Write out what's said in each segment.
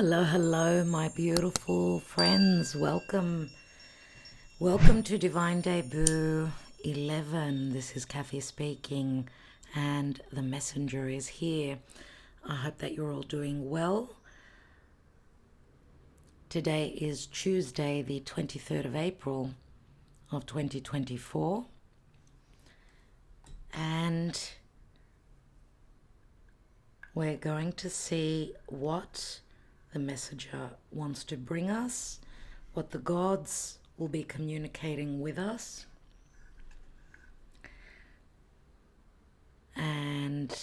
Hello, hello, my beautiful friends. Welcome to Divine Debut 11. This is Kathy speaking, and the messenger is here. I hope that you're all doing well. Today is Tuesday, the 23rd of April of 2024. And we're going to see what the messenger wants to bring us, what the gods will be communicating with us. And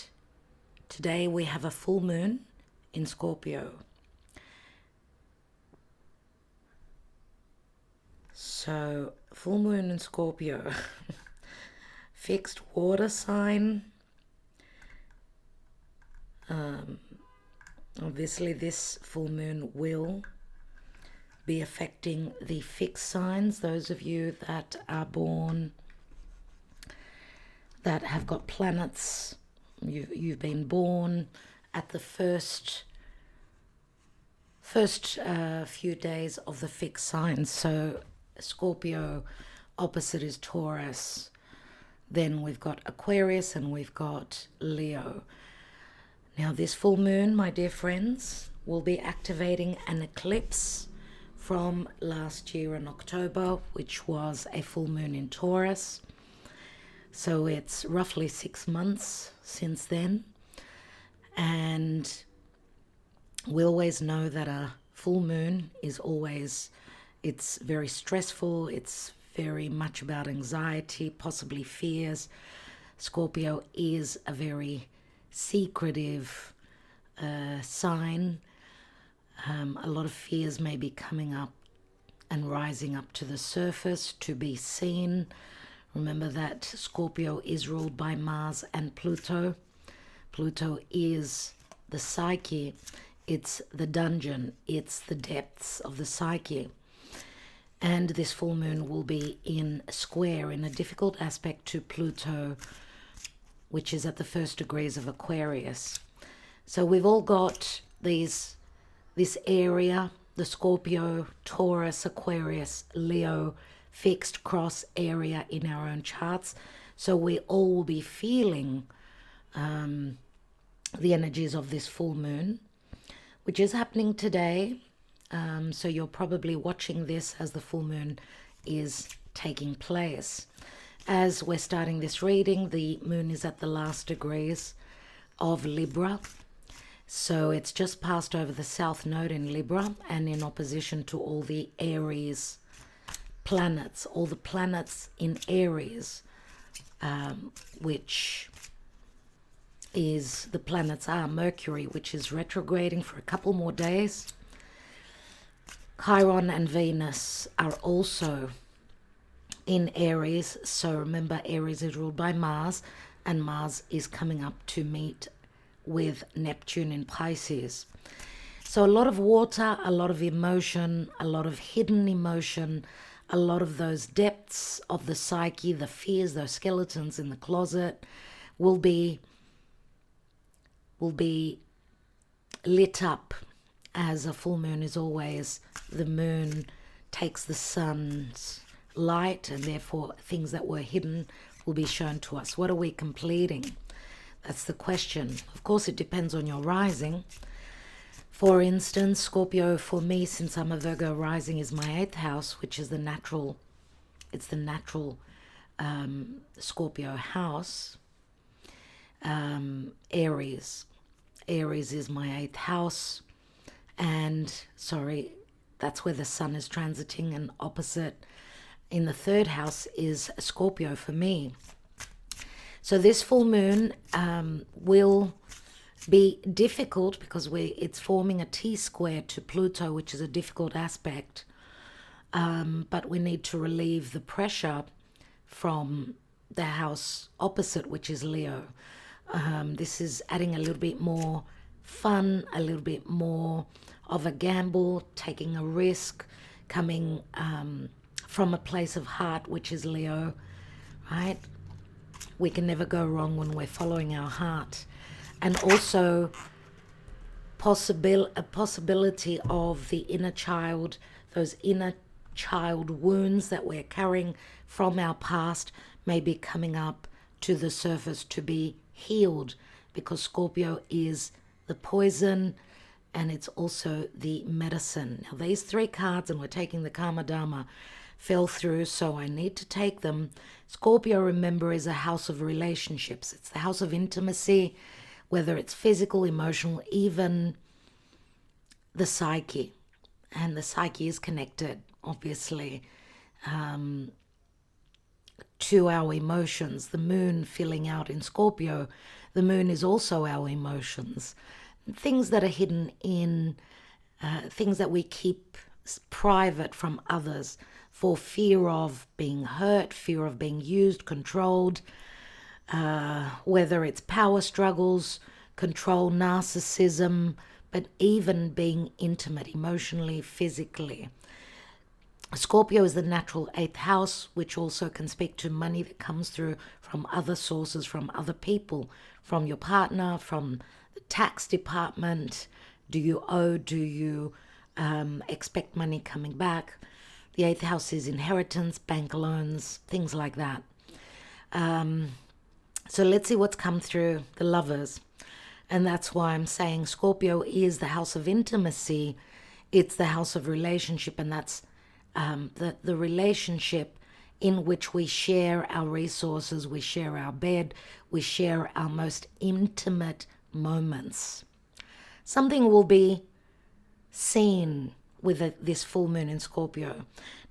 today we have a full moon in Scorpio. So, full moon in Scorpio, fixed water sign. Obviously, this full moon will be affecting the fixed signs. Those of you that are born, that have got planets, you've been born at the first few days of the fixed signs. So Scorpio opposite is Taurus. Then we've got Aquarius and we've got Leo. Now this full moon, my dear friends, will be activating an eclipse from last year in October, which was a full moon in Taurus. So it's roughly 6 months since then. And we always know that a full moon is always, it's very stressful. It's very much about anxiety, possibly fears. Scorpio is a very secretive sign. A lot of fears may be coming up and rising up to the surface to be seen. Remember that Scorpio is ruled by Mars and Pluto. Pluto is the psyche. It's the dungeon. It's the depths of the psyche. And this full moon will be in square, in a difficult aspect to Pluto, which is at the first degrees of Aquarius. So we've all got this area, the Scorpio, Taurus, Aquarius, Leo, fixed cross area in our own charts. So we all will be feeling the energies of this full moon, which is happening today. So you're probably watching this as the full moon is taking place. As we're starting this reading, the moon is at the last degrees of Libra. So it's just passed over the south node in Libra and in opposition to all the Aries planets, all the planets in Aries, which is, the planets are Mercury, which is retrograding for a couple more days. Chiron and Venus are also in Aries. So remember, Aries is ruled by Mars, and Mars is coming up to meet with Neptune in Pisces. So a lot of water, a lot of emotion, a lot of hidden emotion, a lot of those depths of the psyche, the fears, those skeletons in the closet will be lit up, as a full moon is always, the moon takes the sun's light, and therefore things that were hidden will be shown to us. What are we completing? That's the question. Of course, it depends on your rising. For instance, Scorpio for me, since I'm a Virgo rising, is my 8th house, which is the natural, it's the natural Scorpio house. Aries is my 8th house, and that's where the sun is transiting, and opposite in the 3rd house is Scorpio for me. So this full moon will be difficult because it's forming a T-square to Pluto, which is a difficult aspect. But we need to relieve the pressure from the house opposite, which is Leo. This is adding a little bit more fun, a little bit more of a gamble, taking a risk, coming from a place of heart, which is Leo, right? We can never go wrong when we're following our heart. And also possibility of the inner child, those inner child wounds that we're carrying from our past may be coming up to the surface to be healed, because Scorpio is the poison and it's also the medicine. Now these three cards, and we're taking the Karma Dharma, fell through, so I need to take them. Scorpio, remember, is a house of relationships. It's the house of intimacy, whether it's physical, emotional, even the psyche. And the psyche is connected, obviously, to our emotions. The moon filling out in Scorpio, the moon is also our emotions. Things that are hidden in, things that we keep private from others for fear of being hurt, fear of being used, controlled, whether it's power struggles, control, narcissism, but even being intimate emotionally, physically. Scorpio is the natural 8th house, which also can speak to money that comes through from other sources, from other people, from your partner, from the tax department. Do you owe? Do you expect money coming back? The 8th house is inheritance, bank loans, things like that. So let's see what's come through the Lovers. And that's why I'm saying Scorpio is the house of intimacy. It's the house of relationship, and that's the relationship in which we share our resources, we share our bed, we share our most intimate moments. Something will be seen with this full moon in Scorpio.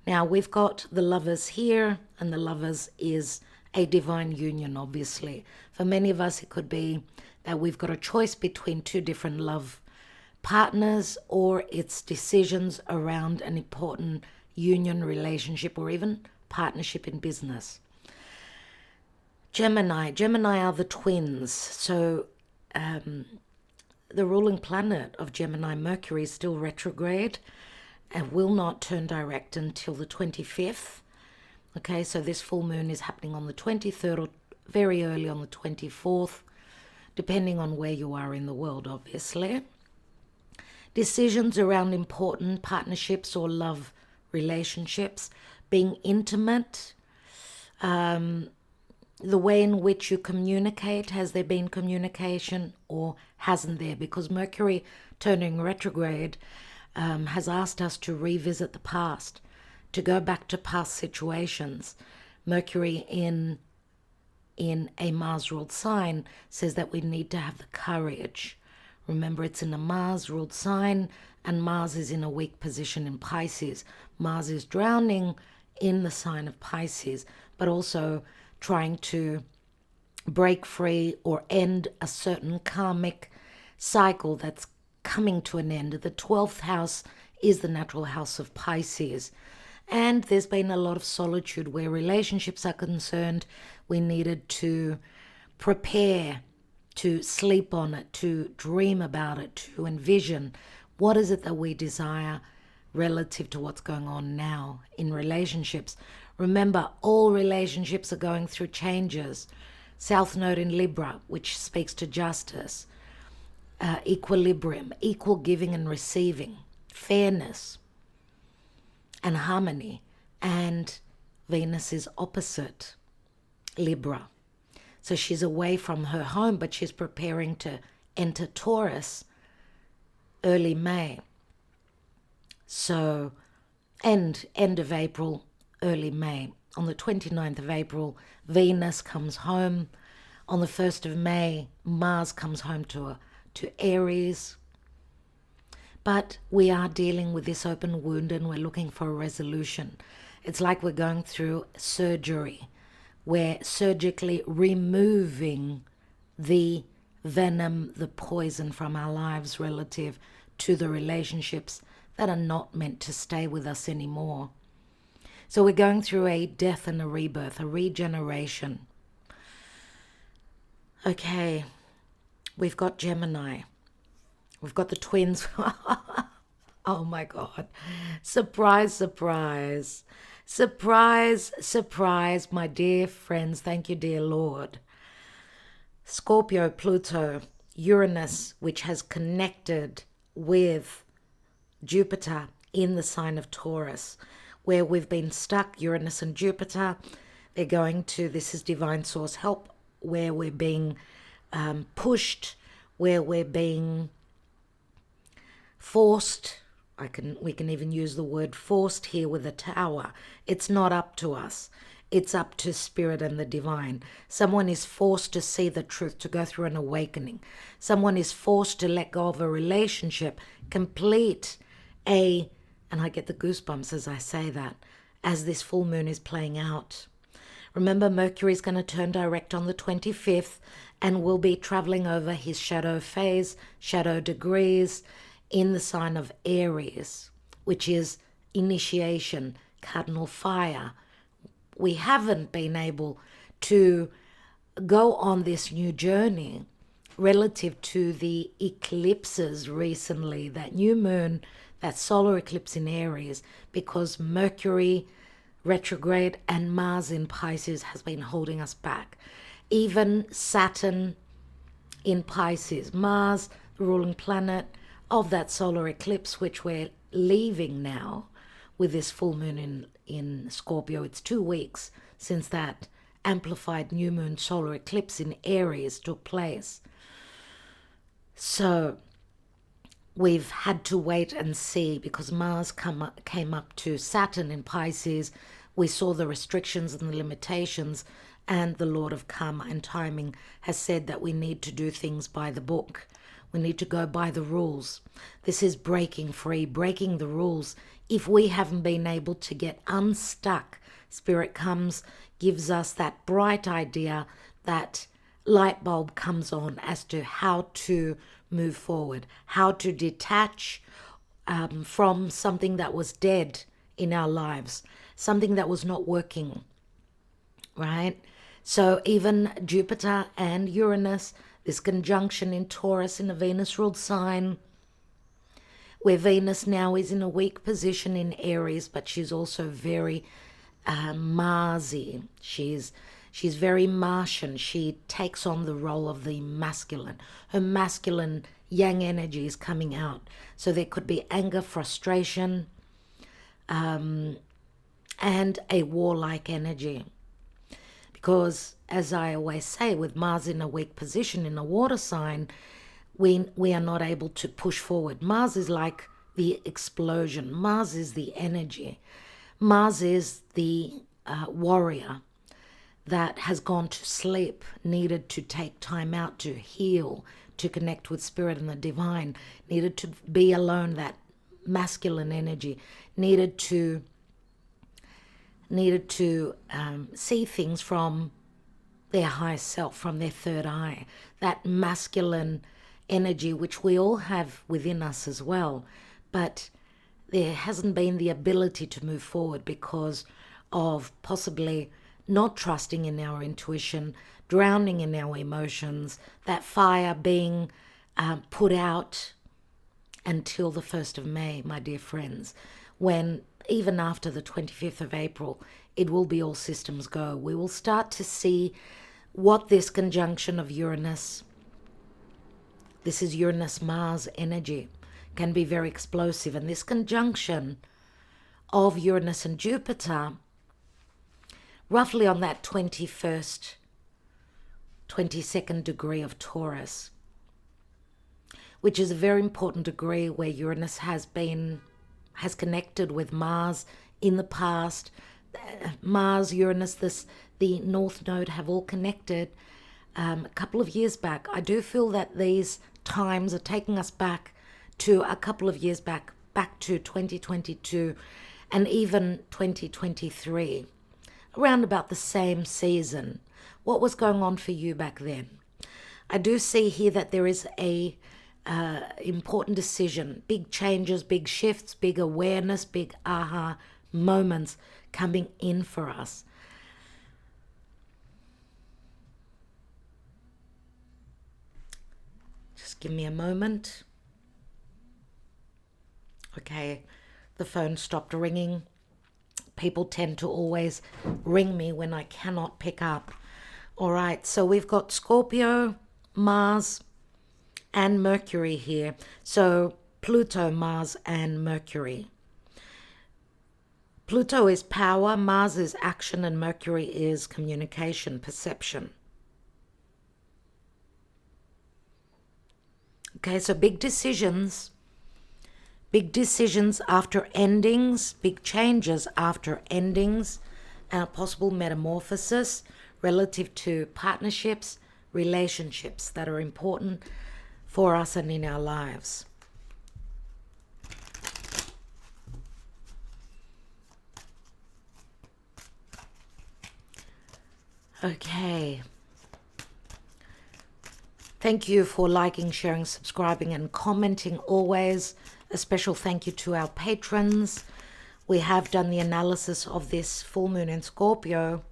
Now we've got the Lovers here, and the Lovers is a divine union, obviously. For many of us, it could be that we've got a choice between two different love partners, or it's decisions around an important union, relationship, or even partnership in business. Gemini are the twins. So the ruling planet of Gemini, Mercury, is still retrograde and will not turn direct until the 25th. Okay, so this full moon is happening on the 23rd or very early on the 24th, depending on where you are in the world, obviously. Decisions around important partnerships or love relationships, being intimate, the way in which you communicate. Has there been communication or hasn't there? Because Mercury turning retrograde has asked us to revisit the past, to go back to past situations. Mercury in a Mars ruled sign says that we need to have the courage. Remember, it's in a Mars ruled sign, and Mars is in a weak position in Pisces. Mars is drowning in the sign of Pisces, but also trying to break free or end a certain karmic cycle that's coming to an end. The 12th house is the natural house of Pisces. And there's been a lot of solitude where relationships are concerned. We needed to prepare, to sleep on it, to dream about it, to envision what is it that we desire relative to what's going on now in relationships. Remember, all relationships are going through changes. South Node in Libra, which speaks to justice, equilibrium, equal giving and receiving, fairness and harmony. And Venus is opposite Libra. So she's away from her home, but she's preparing to enter Taurus early May. So end of April, early May. On the 29th of April, Venus comes home. On the 1st of May, Mars comes home to Aries. But we are dealing with this open wound and we're looking for a resolution. It's like we're going through surgery. We're surgically removing the venom, the poison from our lives relative to the relationships that are not meant to stay with us anymore. So we're going through a death and a rebirth, a regeneration. Okay, we've got Gemini. We've got the twins. Oh my God. Surprise, surprise. Surprise, surprise, my dear friends. Thank you, dear Lord. Scorpio, Pluto, Uranus, which has connected with Jupiter in the sign of Taurus, where we've been stuck, Uranus and Jupiter. They're going to, this is divine source help, where we're being pushed, where we're being forced. We can even use the word forced here with a tower. It's not up to us. It's up to spirit and the divine. Someone is forced to see the truth, to go through an awakening. Someone is forced to let go of a relationship, complete and I get the goosebumps as I say that, as this full moon is playing out. Remember, Mercury is going to turn direct on the 25th and will be traveling over his shadow phase, shadow degrees, in the sign of Aries, which is initiation, cardinal fire. We haven't been able to go on this new journey relative to the eclipses recently, that new moon, that solar eclipse in Aries, because Mercury retrograde and Mars in Pisces has been holding us back. Even Saturn in Pisces, Mars, the ruling planet of that solar eclipse, which we're leaving now with this full moon in Scorpio. It's 2 weeks since that amplified new moon solar eclipse in Aries took place. So we've had to wait and see, because Mars came up to Saturn in Pisces. We saw the restrictions and the limitations, and the Lord of Karma and Timing has said that we need to do things by the book. We need to go by the rules. This is breaking free, breaking the rules. If we haven't been able to get unstuck, Spirit comes, gives us that bright idea, that light bulb comes on as to how to move forward, how to detach from something that was dead in our lives, something that was not working, right? So even Jupiter and Uranus, this conjunction in Taurus in a Venus-ruled sign, where Venus now is in a weak position in Aries, but she's also very Marsy. She's very Martian. She takes on the role of the masculine. Her masculine yang energy is coming out. So there could be anger, frustration, and a warlike energy. Because, as I always say, with Mars in a weak position in a water sign, we are not able to push forward. Mars is like the explosion. Mars is the energy. Mars is the warrior that has gone to sleep, needed to take time out to heal, to connect with spirit and the divine, needed to be alone, that masculine energy, needed to see things from their higher self, from their third eye, that masculine energy which we all have within us as well, but there hasn't been the ability to move forward because of possibly not trusting in our intuition, drowning in our emotions, that fire being put out until the 1st of May, my dear friends, when even after the 25th of April, it will be all systems go. We will start to see what this conjunction of Uranus, this is Uranus-Mars energy, can be very explosive. And this conjunction of Uranus and Jupiter, roughly on that 21st, 22nd degree of Taurus, which is a very important degree where Uranus has connected with Mars in the past. Mars, Uranus, the North Node have all connected a couple of years back. I do feel that these times are taking us back to a couple of years back to 2022 and even 2023, around about the same season. What was going on for you back then? I do see here that there is a important decision, big changes, big shifts, big awareness, big aha moments coming in for us. Just give me a moment. Okay, the phone stopped ringing. People tend to always ring me when I cannot pick up. All right, so we've got Scorpio, Mars, and Mercury here. So Pluto, Mars, and Mercury. Pluto is power, Mars is action, and Mercury is communication, perception. Okay, so big decisions after endings, big changes after endings, and a possible metamorphosis relative to partnerships, relationships that are important for us and in our lives. Okay. Thank you for liking, sharing, subscribing, and commenting always. A special thank you to our patrons. We have done the analysis of this full moon in Scorpio.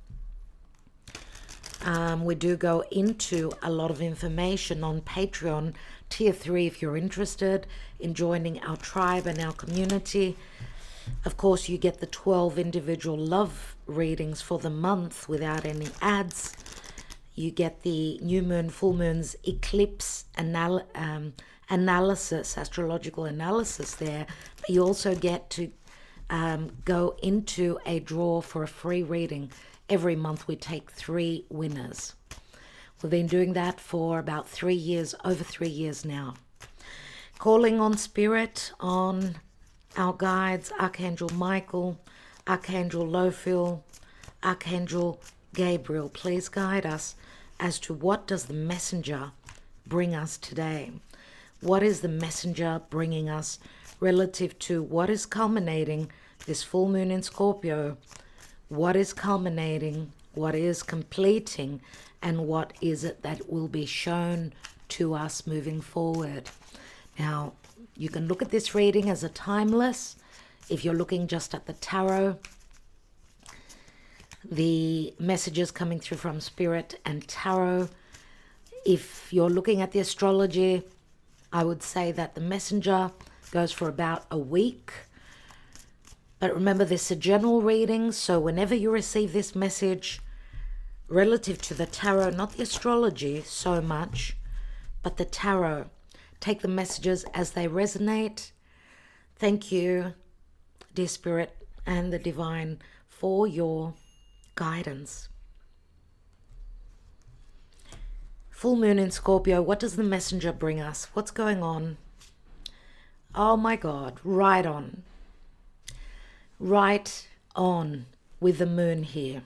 We do go into a lot of information on Patreon, Tier 3, if you're interested in joining our tribe and our community. Of course, you get the 12 individual love readings for the month without any ads. You get the new moon, full moon's eclipse analysis, astrological analysis there. But you also get to go into a draw for a free reading. Every month we take 3 winners. We've been doing that for about 3 years, over 3 years now. Calling on Spirit, on our guides, Archangel Michael, Archangel Lophiel, Archangel Gabriel. Please guide us as to what does the messenger bring us today. What is the messenger bringing us relative to what is culminating this full moon in Scorpio? What is culminating? What is completing? And what is it that will be shown to us moving forward? Now, you can look at this reading as a timeless. If you're looking just at the tarot, the messages coming through from Spirit and tarot. If you're looking at the astrology, I would say that the messenger goes for about a week. But remember, this is a general reading, so whenever you receive this message relative to the tarot, not the astrology so much, but the tarot, take the messages as they resonate. Thank you, dear Spirit and the Divine, for your guidance. Full moon in Scorpio, what does the messenger bring us? What's going on? Oh my God, right on. Right on with the moon here.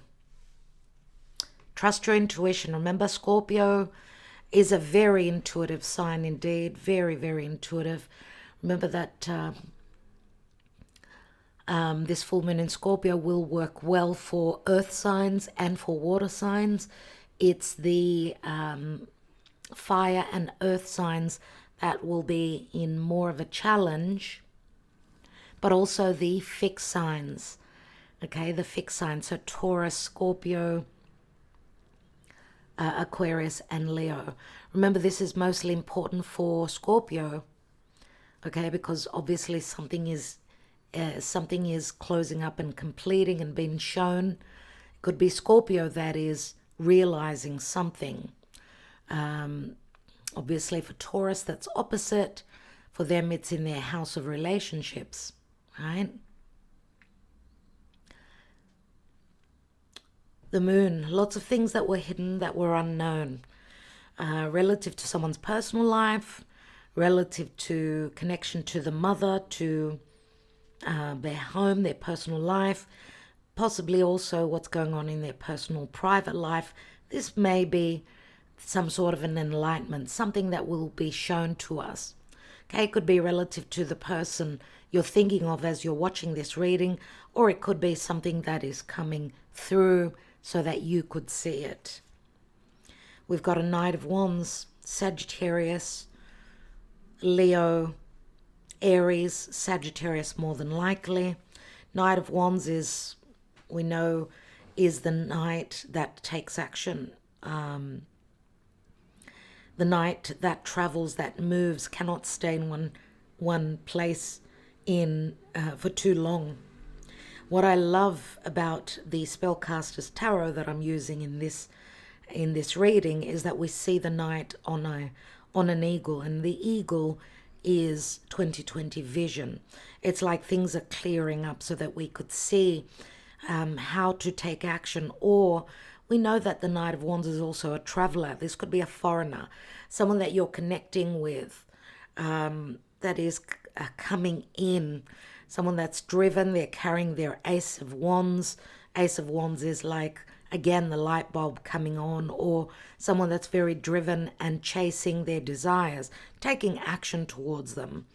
Trust your intuition. Remember, Scorpio is a very intuitive sign indeed. Very, very intuitive. Remember that this full moon in Scorpio will work well for earth signs and for water signs. It's the fire and earth signs that will be in more of a challenge, but also the fixed signs. Okay, the fixed signs. So Taurus, Scorpio, Aquarius, and Leo. Remember, this is mostly important for Scorpio. Okay, because obviously something is closing up and completing and being shown. It could be Scorpio that is realizing something. Obviously for Taurus, that's opposite. For them, it's in their house of relationships, right? The moon, lots of things that were hidden, that were unknown, relative to someone's personal life, relative to connection to the mother, to their home, their personal life, possibly also what's going on in their personal private life. This may be some sort of an enlightenment, something that will be shown to us. Okay, it could be relative to the person you're thinking of as you're watching this reading, or it could be something that is coming through so that you could see it. We've got a Knight of Wands, Sagittarius, Leo, Aries, Sagittarius more than likely. Knight of Wands is, we know, is the knight that takes action. The knight that travels, that moves, cannot stay in one place for too long. What I love about the Spellcaster's Tarot that I'm using in this reading is that we see the knight on on an eagle, and the eagle is 2020 vision. It's like things are clearing up so that we could see how to take action. Or we know that the Knight of Wands is also a traveler. This could be a foreigner, someone that you're connecting with, that is coming in, someone that's driven. They're carrying their Ace of Wands. Ace of Wands is like, again, the light bulb coming on, or someone that's very driven and chasing their desires, taking action towards them.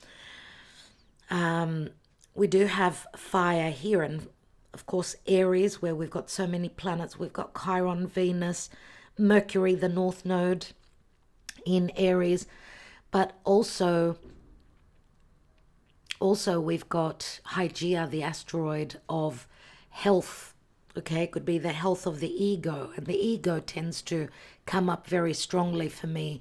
We do have fire here, and of course Aries, where we've got so many planets. We've got Chiron, Venus, Mercury, the North Node in Aries, but also we've got Hygeia, the asteroid of health. Okay, it could be the health of the ego, and the ego tends to come up very strongly for me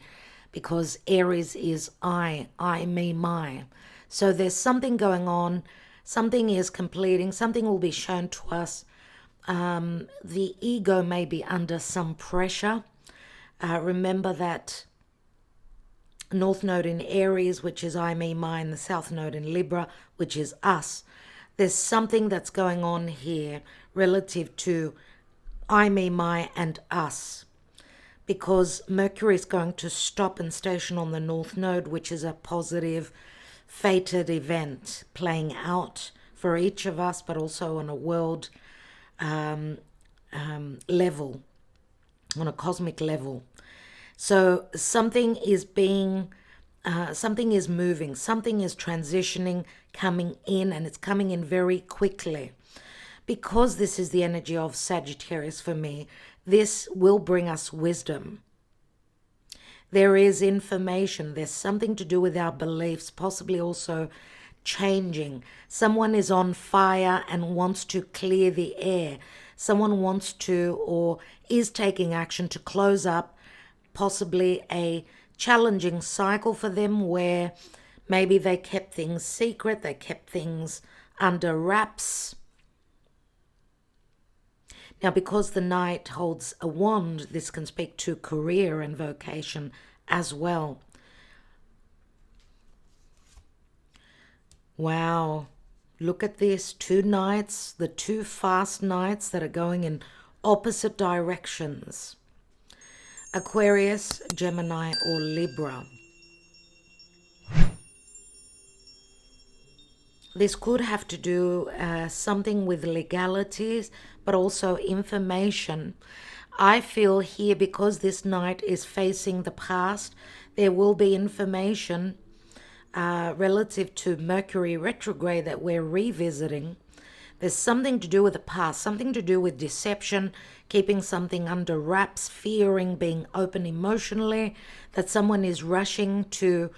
because Aries is I, me, my. So there's something going on, something is completing, something will be shown to us. The ego may be under some pressure. Remember that North Node in Aries, which is I, me, mine, the South Node in Libra, which is us. There's something that's going on here relative to I, me, my, and us. Because Mercury is going to stop and station on the North Node, which is a positive, fated event playing out for each of us, but also on a world level, on a cosmic level. So something is something is moving, something is transitioning, coming in, and it's coming in very quickly. Because this is the energy of Sagittarius for me, this will bring us wisdom. There is information, there's something to do with our beliefs, possibly also changing. Someone is on fire and wants to clear the air. Someone wants to, or is taking action to close up possibly a challenging cycle for them where maybe they kept things secret, they kept things under wraps. Now, because the Knight holds a wand, this can speak to career and vocation as well. Wow, look at this, 2 Knights, the 2 fast Knights that are going in opposite directions. Aquarius, Gemini, or Libra. This could have to do something with legalities, but also information. I feel here, because this Knight is facing the past, there will be information relative to Mercury retrograde that we're revisiting. There's something to do with the past, something to do with deception, keeping something under wraps, fearing being open emotionally, that someone is rushing to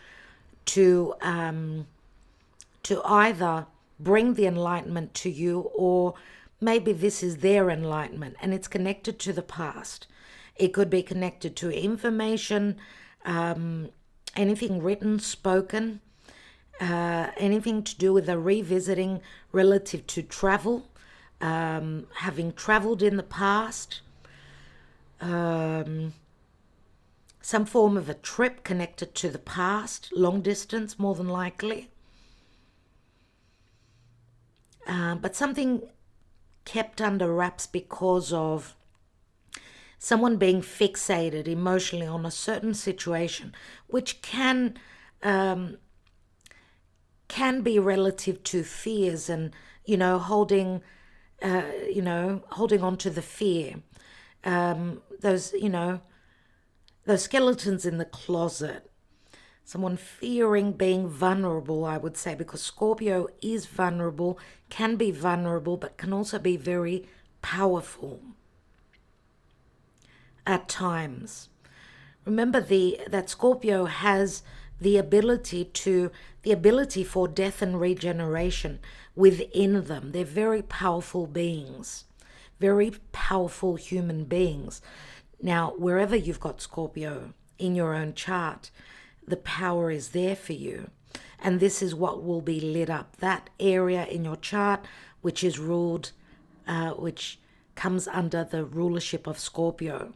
either bring the enlightenment to you, or maybe this is their enlightenment and it's connected to the past. It could be connected to information, anything written, spoken, anything to do with a revisiting relative to travel, having traveled in the past, some form of a trip connected to the past, long distance more than likely. But something kept under wraps because of someone being fixated emotionally on a certain situation, which can be relative to fears and, holding on to the fear. Those skeletons in the closet. Someone fearing being vulnerable, I would say, because Scorpio is vulnerable, can be vulnerable, but can also be very powerful at times. Remember that Scorpio has the ability for death and regeneration within them. They're very powerful beings, very powerful human beings. Now, wherever you've got Scorpio in your own chart, the power is there for you. And this is what will be lit up. That area in your chart, which is ruled, which comes under the rulership of Scorpio.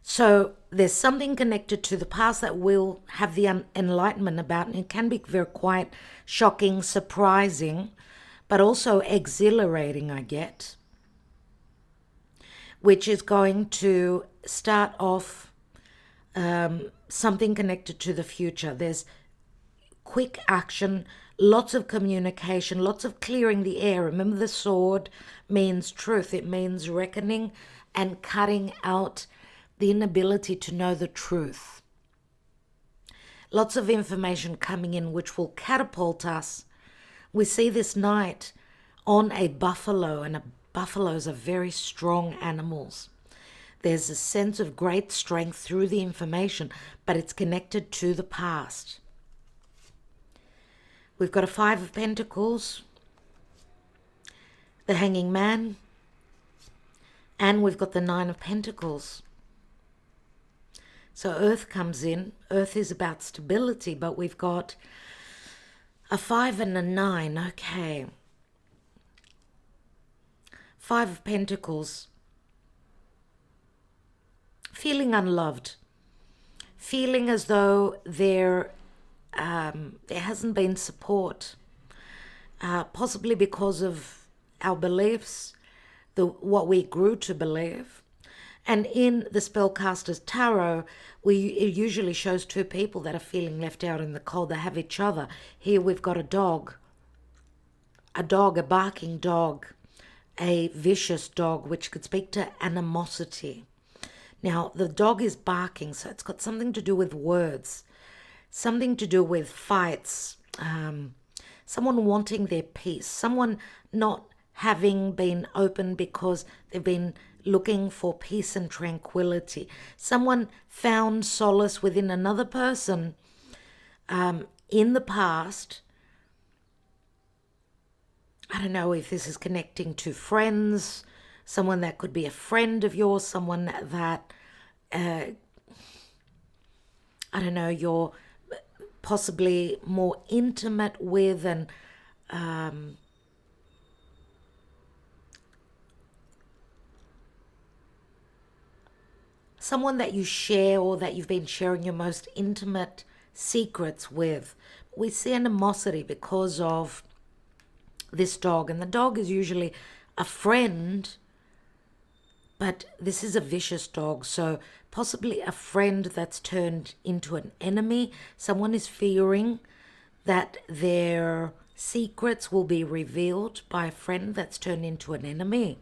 So there's something connected to the past that we'll have the enlightenment about, and it can be very quite shocking, surprising, but also exhilarating, I get, which is going to start off something connected to the future. There's quick action, lots of communication, lots of clearing the air. Remember, the sword means truth. It means reckoning and cutting out the inability to know the truth. Lots of information coming in which will catapult us. We see this knight on a buffalo, and buffaloes are very strong animals. There's a sense of great strength through the information, but it's connected to the past. We've got a Five of Pentacles, the Hanging Man, and we've got the Nine of Pentacles. So Earth comes in. Earth is about stability, but we've got a 5 and a 9. Okay. Five of Pentacles. Feeling unloved. Feeling as though there hasn't been support. Possibly because of our beliefs, what we grew to believe. And in the Spellcaster's Tarot, it usually shows two people that are feeling left out in the cold. They have each other. Here we've got a dog, a barking dog, a vicious dog, which could speak to animosity. Now, the dog is barking, so it's got something to do with words, something to do with fights, someone wanting their peace, someone not having been open because they've been looking for peace and tranquility. Someone found solace within another person in the past. I don't know if this is connecting to friends, someone that could be a friend of yours, someone that, I don't know, you're possibly more intimate with, and someone that you share, or that you've been sharing your most intimate secrets with. We see animosity because of this dog, and the dog is usually a friend, but this is a vicious dog, so possibly a friend that's turned into an enemy. Someone is fearing that their secrets will be revealed by a friend that's turned into an enemy.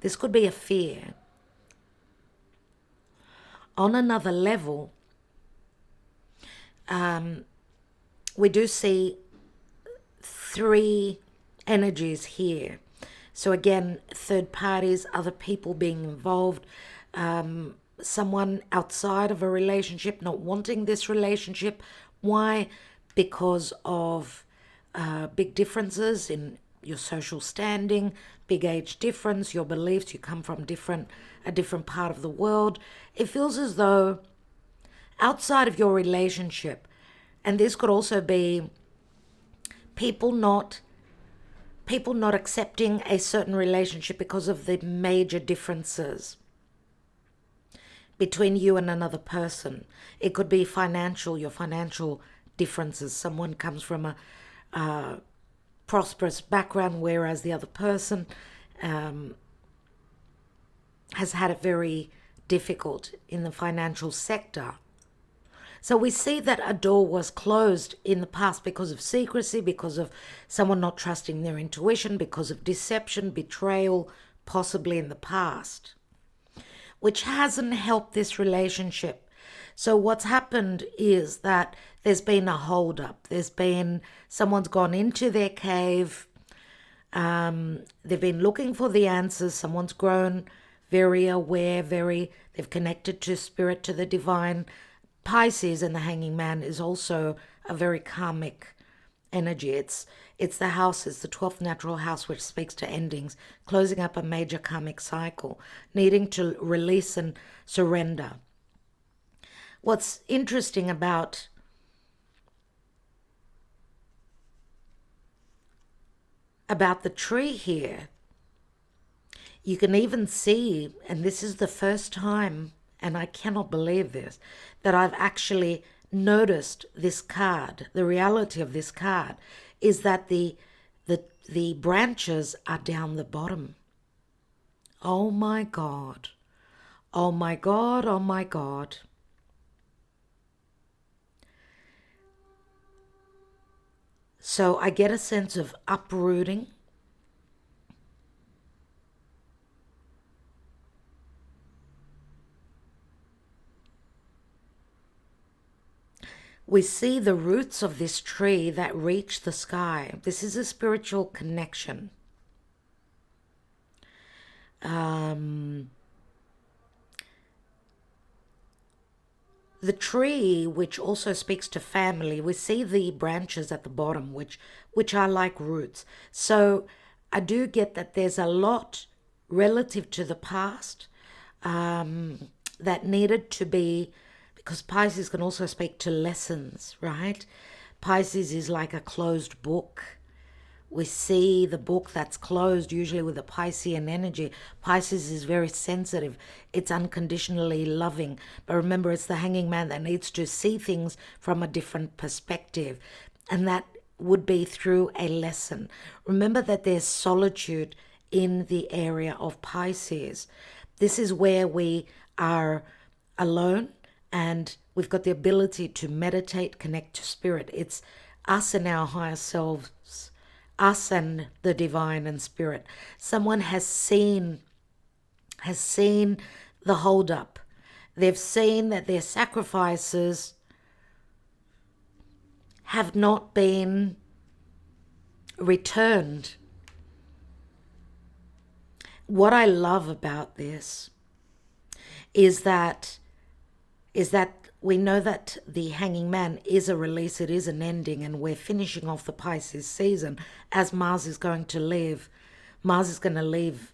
This could be a fear. On another level, we do see three energies here. So again, third parties, other people being involved, someone outside of a relationship not wanting this relationship. Why? Because of big differences in your social standing, big age difference, your beliefs. You come from a different part of the world. It feels as though outside of your relationship, and this could also be people not accepting a certain relationship because of the major differences between you and another person. It could be your financial differences. Someone comes from a prosperous background, whereas the other person has had it very difficult in the financial sector. So we see that a door was closed in the past because of secrecy, because of someone not trusting their intuition, because of deception, betrayal, possibly in the past, which hasn't helped this relationship. So what's happened is that there's been a hold up. Someone's gone into their cave. They've been looking for the answers. Someone's grown very aware, they've connected to spirit, to the divine. Pisces and the Hanging Man is also a very karmic energy. It's the house, it's the 12th natural house, which speaks to endings, closing up a major karmic cycle, needing to release and surrender. What's interesting about the tree here You can even see, and this is the first time, and I cannot believe this, that I've actually noticed this card. The reality of this card is that the branches are down the bottom. Oh my God. Oh my God, oh my God. So I get a sense of uprooting. We see the roots of this tree that reach the sky. This is a spiritual connection. The tree, which also speaks to family, we see the branches at the bottom, which are like roots. So I do get that there's a lot relative to the past that needed to be, because Pisces can also speak to lessons, right? Pisces is like a closed book. We see the book that's closed, usually with a Piscean energy. Pisces is very sensitive. It's unconditionally loving. But remember, it's the hanging man that needs to see things from a different perspective. And that would be through a lesson. Remember that there's solitude in the area of Pisces. This is where we are alone and we've got the ability to meditate, connect to spirit. It's us and our higher selves, us and the divine and spirit. Someone has seen the hold up. They've seen that their sacrifices have not been returned. What I love about this is that we know that the hanging man is a release, it is an ending, and we're finishing off the Pisces season as Mars is going to leave. Mars is going to leave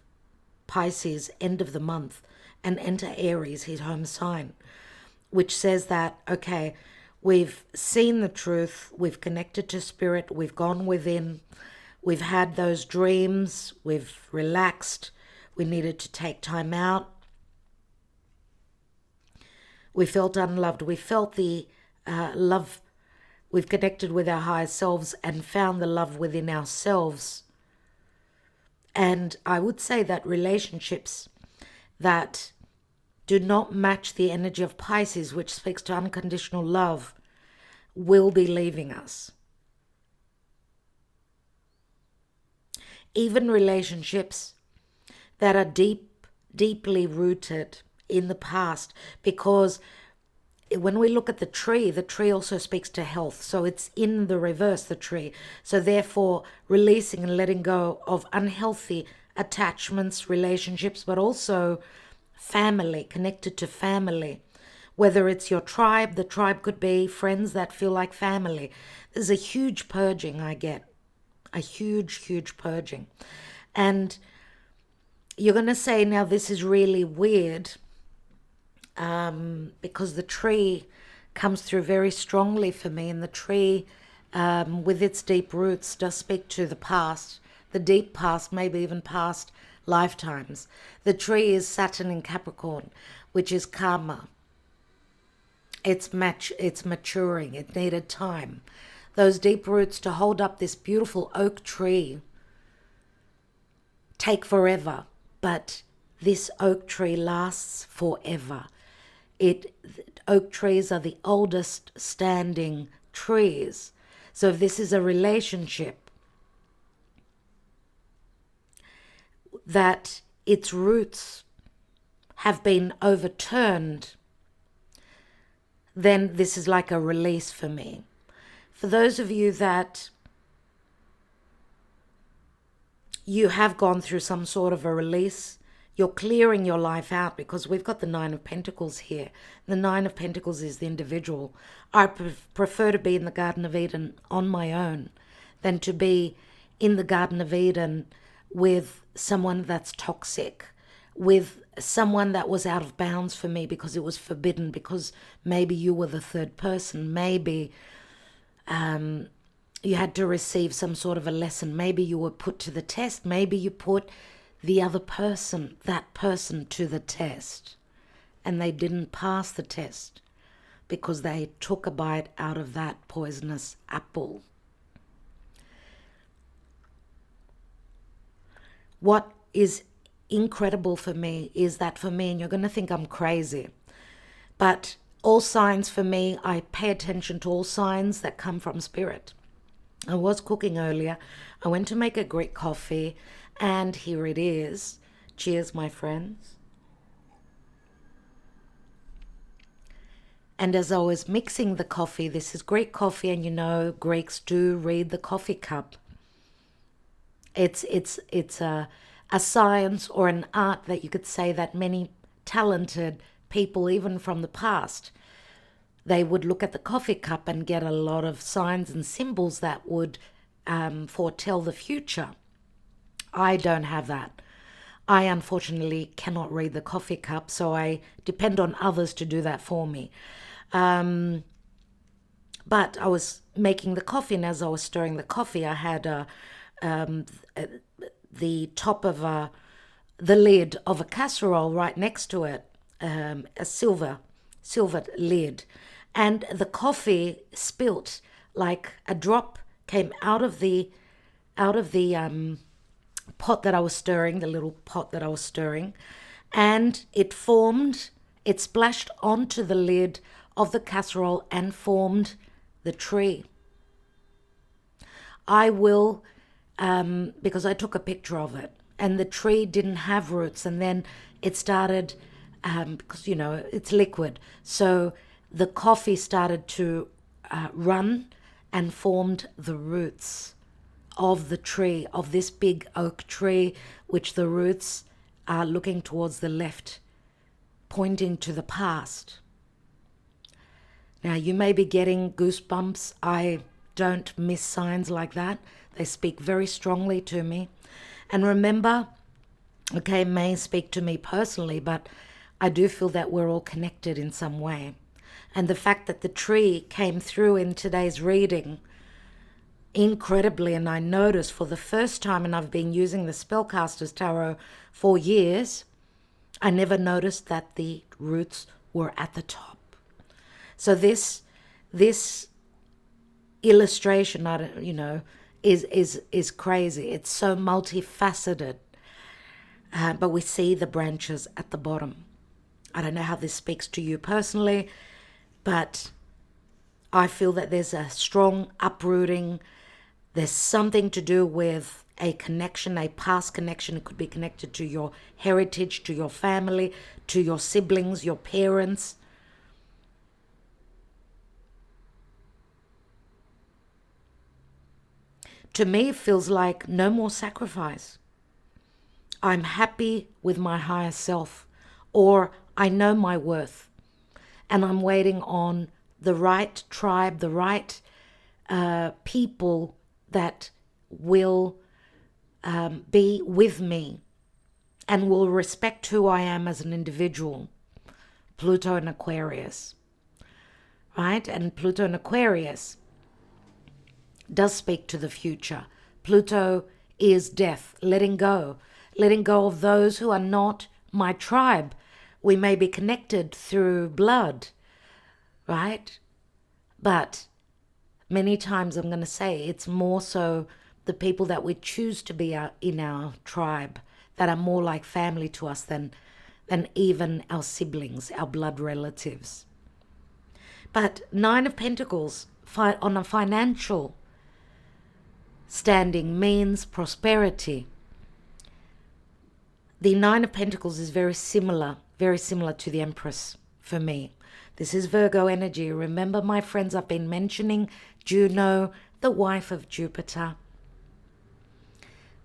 Pisces end of the month and enter Aries, his home sign, which says that, okay, we've seen the truth, we've connected to spirit, we've gone within, we've had those dreams, we've relaxed, we needed to take time out. We felt unloved. We felt the love. We've connected with our higher selves and found the love within ourselves. And I would say that relationships that do not match the energy of Pisces, which speaks to unconditional love, will be leaving us. Even relationships that are deeply rooted in the past, because when we look at the tree also speaks to health. So it's in the reverse, the tree. So therefore, releasing and letting go of unhealthy attachments, relationships, but also family, connected to family. Whether it's your tribe, the tribe could be friends that feel like family. There's a huge purging I get. A huge purging. And you're going to say, now this is really weird, because the tree comes through very strongly for me, and the tree with its deep roots does speak to the past, the deep past, maybe even past lifetimes. The tree is Saturn in Capricorn, which is karma. It's maturing. It needed time. Those deep roots to hold up this beautiful oak tree take forever, but this oak tree lasts forever. Oak trees are the oldest standing trees. So if this is a relationship that its roots have been overturned, then this is like a release for me. For those of you that you have gone through some sort of a release, you're clearing your life out, because we've got the Nine of Pentacles here. The Nine of Pentacles is the individual. I prefer to be in the Garden of Eden on my own than to be in the Garden of Eden with someone that's toxic, with someone that was out of bounds for me because it was forbidden, because maybe you were the third person, maybe you had to receive some sort of a lesson, maybe you were put to the test, maybe you put the other person, that person, to the test. And they didn't pass the test because they took a bite out of that poisonous apple. What is incredible for me is that for me, and you're going to think I'm crazy, but all signs for me, I pay attention to all signs that come from spirit. I was cooking earlier. I went to make a Greek coffee, and here it is. Cheers, my friends. And as I was mixing the coffee, this is Greek coffee, and you know Greeks do read the coffee cup. It's a science or an art that you could say that many talented people, even from the past, they would look at the coffee cup and get a lot of signs and symbols that would foretell the future. I don't have that. I unfortunately cannot read the coffee cup, so I depend on others to do that for me. But I was making the coffee, and as I was stirring the coffee, I had the top of the lid of a casserole right next to it, a silver lid, and the coffee spilt, like a drop came out of the pot that I was stirring, the little pot that I was stirring, and it splashed onto the lid of the casserole and formed the tree. I will, because I took a picture of it, and the tree didn't have roots, and then it started, because you know it's liquid, so the coffee started to run and formed the roots of the tree, of this big oak tree, which the roots are looking towards the left, pointing to the past. Now, you may be getting goosebumps. I don't miss signs like that. They speak very strongly to me. And remember, okay, may speak to me personally, but I do feel that we're all connected in some way. And the fact that the tree came through in today's reading incredibly, and I noticed for the first time, and I've been using the Spellcaster's Tarot for years, I never noticed that the roots were at the top. So this illustration, is crazy. It's so multifaceted, but we see the branches at the bottom. I don't know how this speaks to you personally, but I feel that there's a strong uprooting. There's something to do with a connection, a past connection. It could be connected to your heritage, to your family, to your siblings, your parents. To me, it feels like no more sacrifice. I'm happy with my higher self, or I know my worth, and I'm waiting on the right tribe, the right people that will be with me and will respect who I am as an individual. Pluto and Aquarius, right? And Pluto and Aquarius does speak to the future. Pluto is death, letting go of those who are not my tribe. We may be connected through blood, right? But many times I'm going to say it's more so the people that we choose to be in our tribe that are more like family to us than even our siblings, our blood relatives. But Nine of Pentacles on a financial standing means prosperity. The Nine of Pentacles is very similar to the Empress for me. This is Virgo energy. Remember, my friends, I've been mentioning Juno, the wife of Jupiter,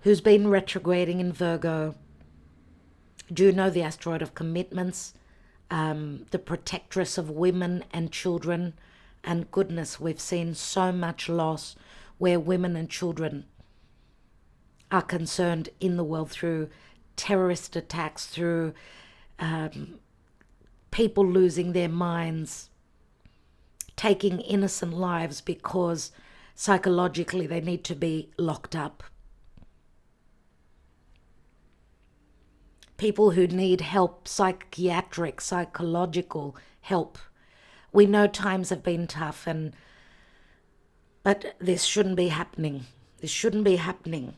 who's been retrograding in Virgo. Juno, the asteroid of commitments, the protectress of women and children. And goodness, we've seen so much loss where women and children are concerned in the world through terrorist attacks, through people losing their minds, taking innocent lives because psychologically they need to be locked up. people who need help, psychiatric, psychological help. We know times have been tough, but this shouldn't be happening. This shouldn't be happening.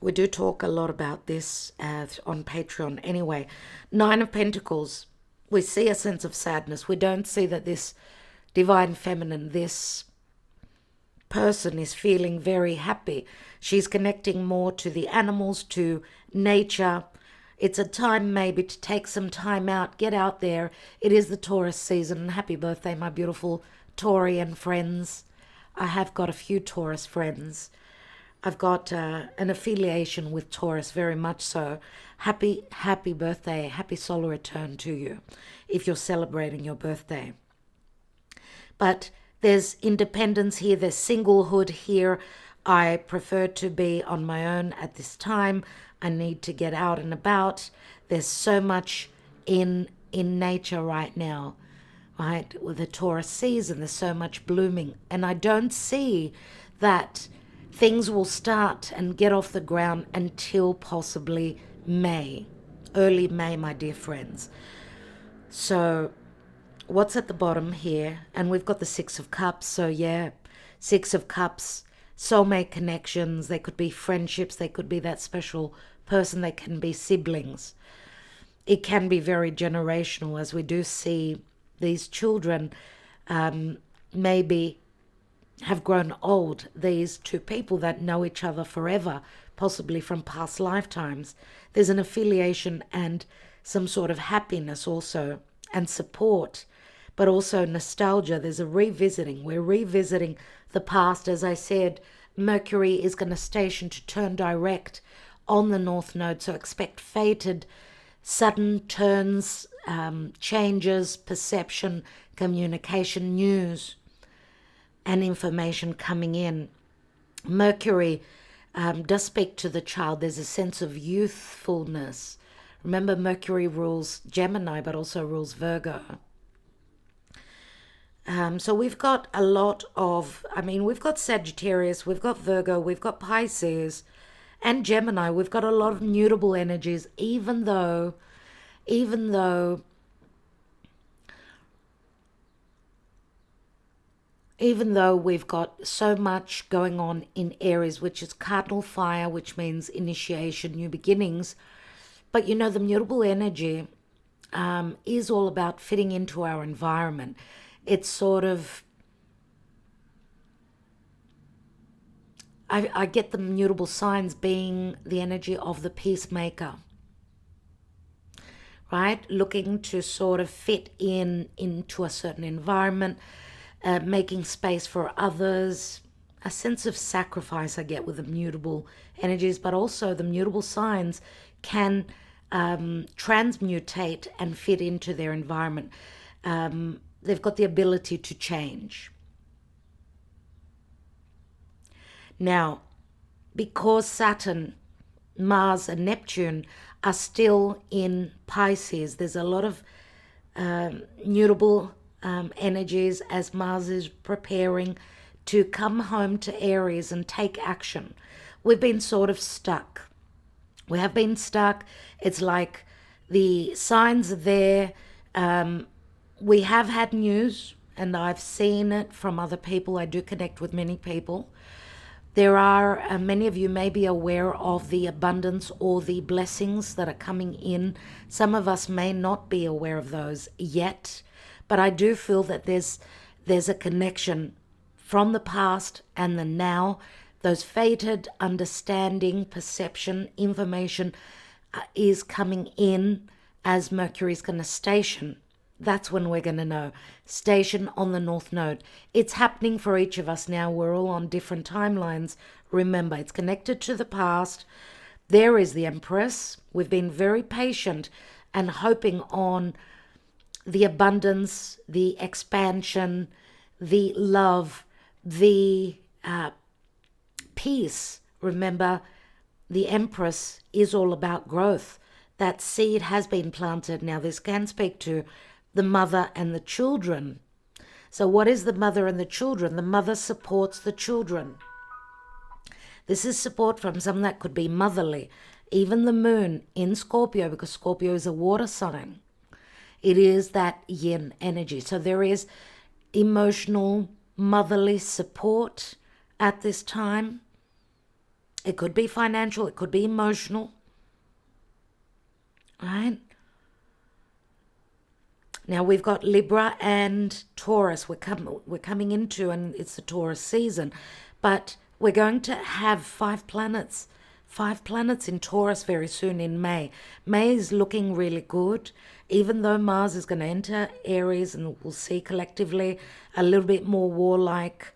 We do talk a lot about this on Patreon. Anyway, Nine of Pentacles. We see a sense of sadness. We don't see that this divine feminine, this person is feeling very happy. She's connecting more to the animals, to nature. It's a time maybe to take some time out, get out there. It is the Taurus season. Happy birthday, my beautiful Taurian friends. I have got a few Taurus friends. I've got an affiliation with Taurus, very much so. Happy birthday, happy solar return to you if you're celebrating your birthday. But there's independence here, there's singlehood here. I prefer to be on my own at this time. I need to get out and about. There's so much in nature right now, right? With the Taurus season, there's so much blooming. And I don't see that things will start and get off the ground until possibly May, early May, my dear friends. So what's at the bottom here? And we've got the Six of Cups. So yeah, Six of Cups, soulmate connections. They could be friendships. They could be that special person. They can be siblings. It can be very generational, as we do see these children maybe have grown old, these two people that know each other forever, possibly from past lifetimes. There's an affiliation and some sort of happiness also, and support, but also nostalgia. There's a revisiting. We're revisiting the past. As I said, Mercury is going to station to turn direct on the North Node, so expect fated, sudden turns, changes, perception, communication, news, and information coming in. Mercury does speak to the child. There's a sense of youthfulness. Remember, Mercury rules Gemini, but also rules Virgo. So we've got a lot of, we've got Sagittarius, we've got Virgo, we've got Pisces, and Gemini. We've got a lot of mutable energies, even though we've got so much going on in Aries, which is cardinal fire, which means initiation, new beginnings. But you know, the mutable energy is all about fitting into our environment. It's sort of, I get the mutable signs being the energy of the peacemaker, right? Looking to sort of fit into a certain environment, making space for others, a sense of sacrifice I get with the mutable energies, but also the mutable signs can transmutate and fit into their environment. They've got the ability to change. Now, because Saturn, Mars, and Neptune are still in Pisces, there's a lot of mutable energies as Mars is preparing to come home to Aries and take action. We've been sort of stuck. We have been stuck. It's like the signs are there. We have had news, and I've seen it from other people. I do connect with many people. There are, many of you may be aware of the abundance or the blessings that are coming in. Some of us may not be aware of those yet, but I do feel that there's a connection from the past and the now. Those fated understanding, perception, information is coming in as Mercury's going to station. That's when we're going to know. Station on the North Node. It's happening for each of us now. We're all on different timelines. Remember, it's connected to the past. There is the Empress. We've been very patient and hoping on the abundance, the expansion, the love, the peace. Remember, the Empress is all about growth. That seed has been planted. Now, this can speak to the mother and the children. So what is the mother and the children? The mother supports the children. This is support from something that could be motherly. Even the moon in Scorpio, because Scorpio is a water sign, it is that yin energy. So there is emotional, motherly support at this time. It could be financial, it could be emotional. Right? Now we've got Libra and Taurus. We're coming into, and it's the Taurus season, but we're going to have 5 planets in Taurus very soon in May. May is looking really good, even though Mars is going to enter Aries, and we'll see collectively a little bit more warlike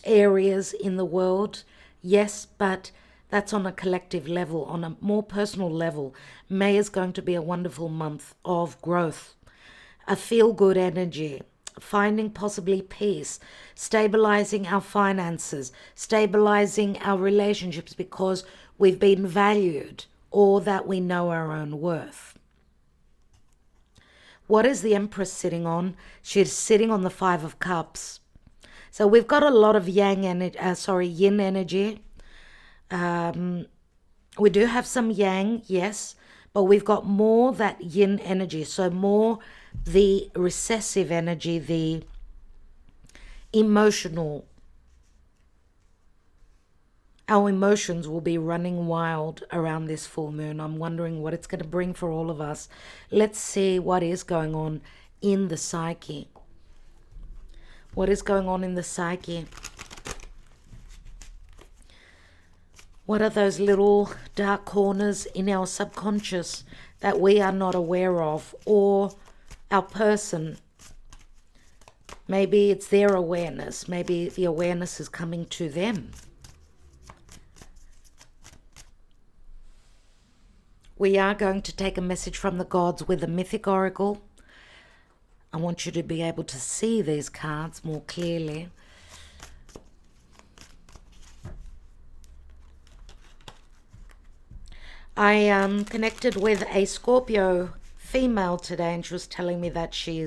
areas in the world. Yes, but that's on a collective level. On a more personal level, May is going to be a wonderful month of growth, a feel-good energy, finding possibly peace, stabilizing our finances, stabilizing our relationships because we've been valued, or that we know our own worth. What is the Empress sitting on? She's sitting on the 5 of Cups. So we've got a lot of yin energy. We do have some yang, yes, but we've got more that yin energy. So more the recessive energy, the emotional. Our emotions will be running wild around this full moon. I'm wondering what it's going to bring for all of us. Let's see what is going on in the psyche. What is going on in the psyche? What are those little dark corners in our subconscious that we are not aware of, or our person? Maybe it's their awareness. Maybe the awareness is coming to them. We are going to take a message from the gods with a mythic oracle. I want you to be able to see these cards more clearly. I connected with a Scorpio female today, and she was telling me that she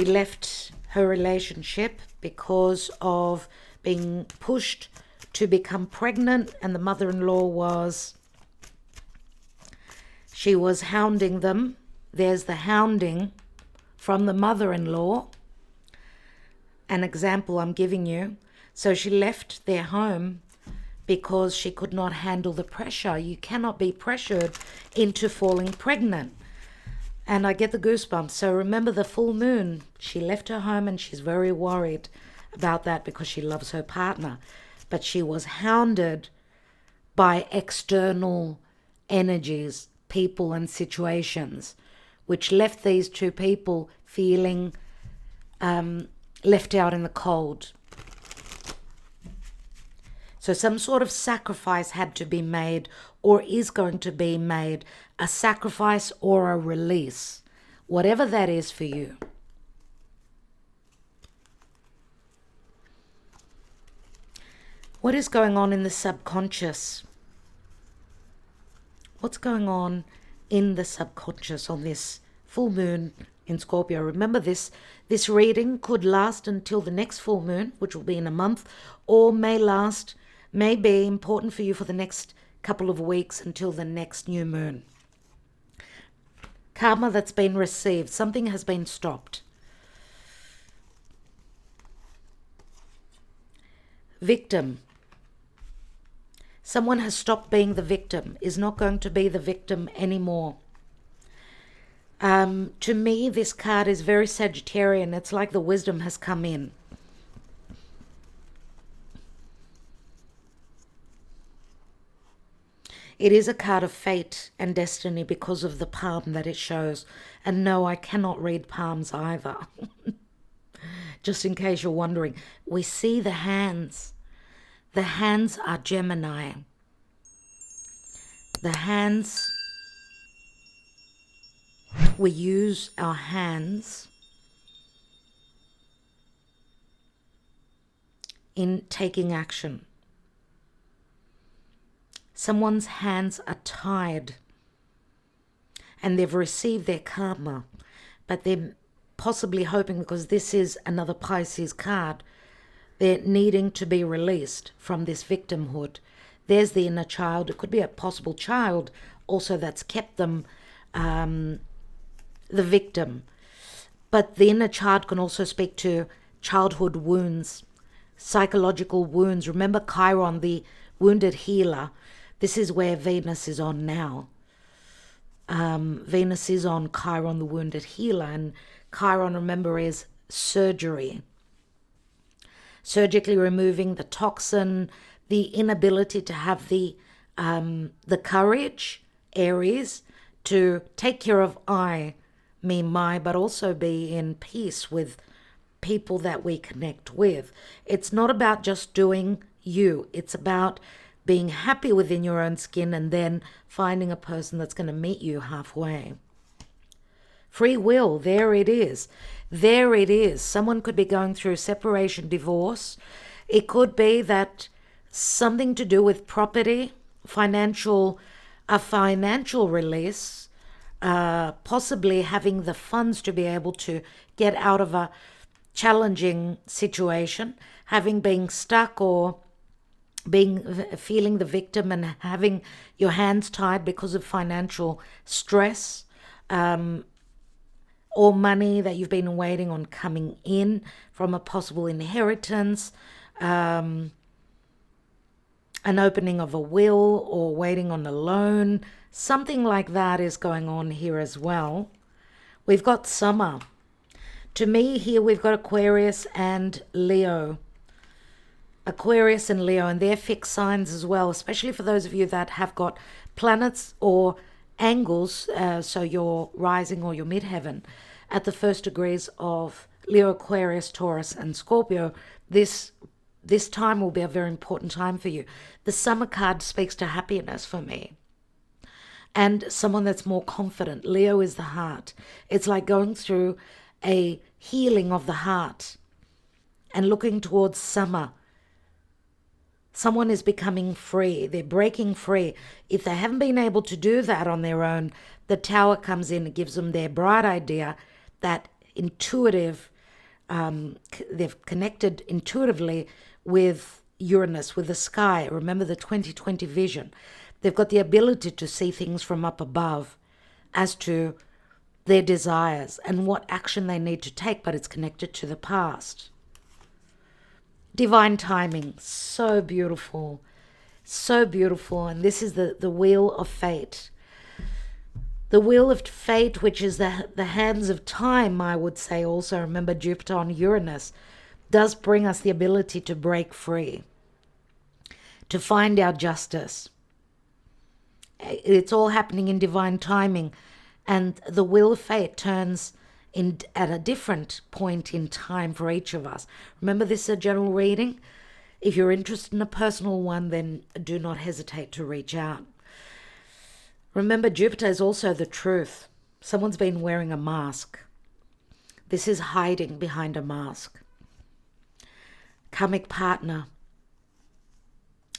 left her relationship because of being pushed to become pregnant, and the mother-in-law she was hounding them. There's the hounding from the mother-in-law. An example I'm giving you. So she left their home because she could not handle the pressure. You cannot be pressured into falling pregnant. And I get the goosebumps. So remember the full moon. She left her home and she's very worried about that because she loves her partner. But she was hounded by external energies, people and situations, which left these two people feeling left out in the cold. So some sort of sacrifice had to be made, or is going to be made, a sacrifice or a release, whatever that is for you. What is going on in the subconscious? What's going on in the subconscious on this full moon in Scorpio? Remember, this reading could last until the next full moon, which will be in a month, or may be important for you for the next couple of weeks until the next new moon. Karma that's been received. Something has been stopped. Victim. Someone has stopped being the victim, is not going to be the victim anymore. To me, this card is very Sagittarian. It's like the wisdom has come in. It is a card of fate and destiny because of the palm that it shows. And no, I cannot read palms either. Just in case you're wondering. We see the hands. The hands are Gemini. The hands, we use our hands in taking action. Someone's hands are tied and they've received their karma, but they're possibly hoping, because this is another Pisces card, They're needing to be released from this victimhood. There's the inner child. It could be a possible child also that's kept them the victim. But the inner child can also speak to childhood wounds, psychological wounds. Remember Chiron, the wounded healer. This is where Venus is on now. Venus is on Chiron, the wounded healer. And Chiron, remember, is surgery. Surgically removing the toxin, the inability to have the courage, Aries, to take care of I, me, my, but also be in peace with people that we connect with. It's not about just doing you. It's about being happy within your own skin and then finding a person that's going to meet you halfway. Free will, there it is. There it is. Someone could be going through separation, divorce. It could be that something to do with property, a financial release, possibly having the funds to be able to get out of a challenging situation, having been stuck or feeling the victim and having your hands tied because of financial stress, or money that you've been waiting on coming in from a possible inheritance, an opening of a will or waiting on a loan. Something like that is going on here as well. We've got summer. To me here we've got Aquarius and Leo. Aquarius and Leo, and they're fixed signs as well, especially for those of you that have got planets or angles, so your rising or your midheaven at the first degrees of Leo, Aquarius, Taurus and Scorpio. This time will be a very important time for you. The summer card speaks to happiness for me and someone that's more confident. Leo is the heart. It's like going through a healing of the heart and looking towards summer. Someone is becoming free. They're breaking free. If they haven't been able to do that on their own, the Tower comes in and gives them their bright idea, that intuitive, they've connected intuitively with Uranus, with the sky. Remember the 2020 vision. They've got the ability to see things from up above as to their desires and what action they need to take, but it's connected to the past. Divine timing, so beautiful, so beautiful. And this is the wheel of fate. The wheel of fate, which is the hands of time, I would say also. Remember Jupiter on Uranus does bring us the ability to break free, to find our justice. It's all happening in divine timing. And the wheel of fate turns at a different point in time for each of us. Remember, this is a general reading. If you're interested in a personal one, then do not hesitate to reach out. Remember, Jupiter is also the truth. Someone's been wearing a mask. This is hiding behind a mask. Karmic partner.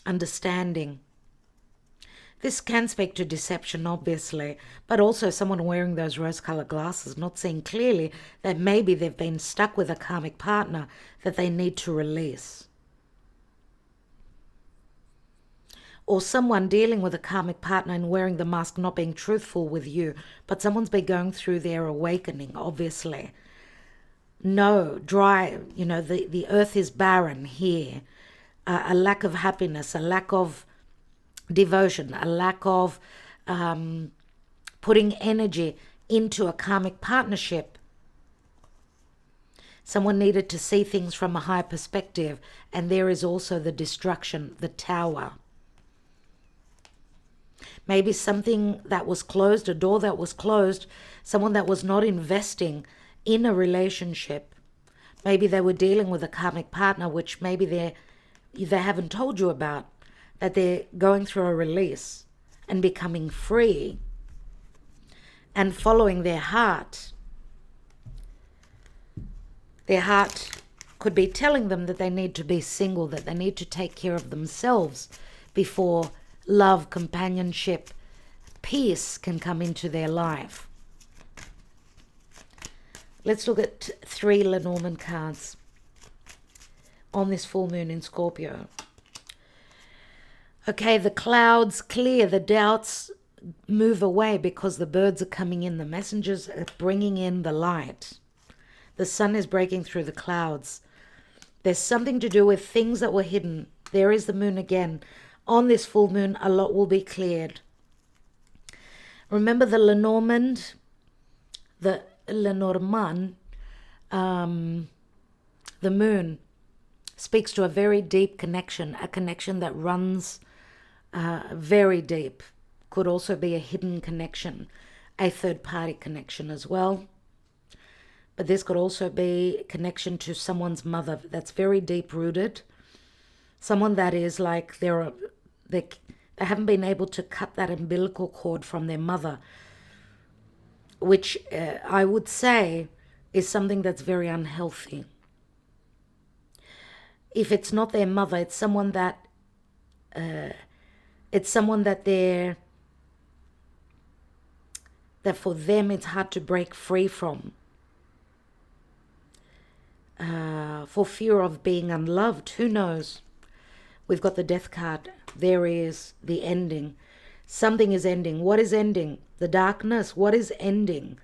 Understanding. This can speak to deception, obviously, but also someone wearing those rose-colored glasses, not seeing clearly that maybe they've been stuck with a karmic partner that they need to release. Or someone dealing with a karmic partner and wearing the mask, not being truthful with you, but someone's been going through their awakening, obviously. No, dry, the earth is barren here. A lack of happiness, a lack of devotion, a lack of putting energy into a karmic partnership. Someone needed to see things from a higher perspective, and there is also the destruction, the Tower. Maybe something that was closed, a door that was closed, someone that was not investing in a relationship. Maybe they were dealing with a karmic partner, which maybe they haven't told you about, that they're going through a release and becoming free and following their heart. Their heart could be telling them that they need to be single, that they need to take care of themselves before love, companionship, peace can come into their life. Let's look at 3 Lenormand cards. on this full moon in Scorpio. Okay, the clouds clear, the doubts move away because the birds are coming in, the messengers are bringing in the light. The sun is breaking through the clouds. There's something to do with things that were hidden. There is the moon again. On this full moon, a lot will be cleared. Remember the Lenormand, the moon speaks to a very deep connection, a connection that runs very deep. Could also be a hidden connection, a third-party connection as well. But this could also be a connection to someone's mother that's very deep-rooted. Someone that is like they haven't been able to cut that umbilical cord from their mother, which I would say is something that's very unhealthy. If it's not their mother, it's someone that that for them it's hard to break free from. For fear of being unloved, who knows? We've got the death card. There is the ending. Something is ending. What is ending? The darkness. What is ending?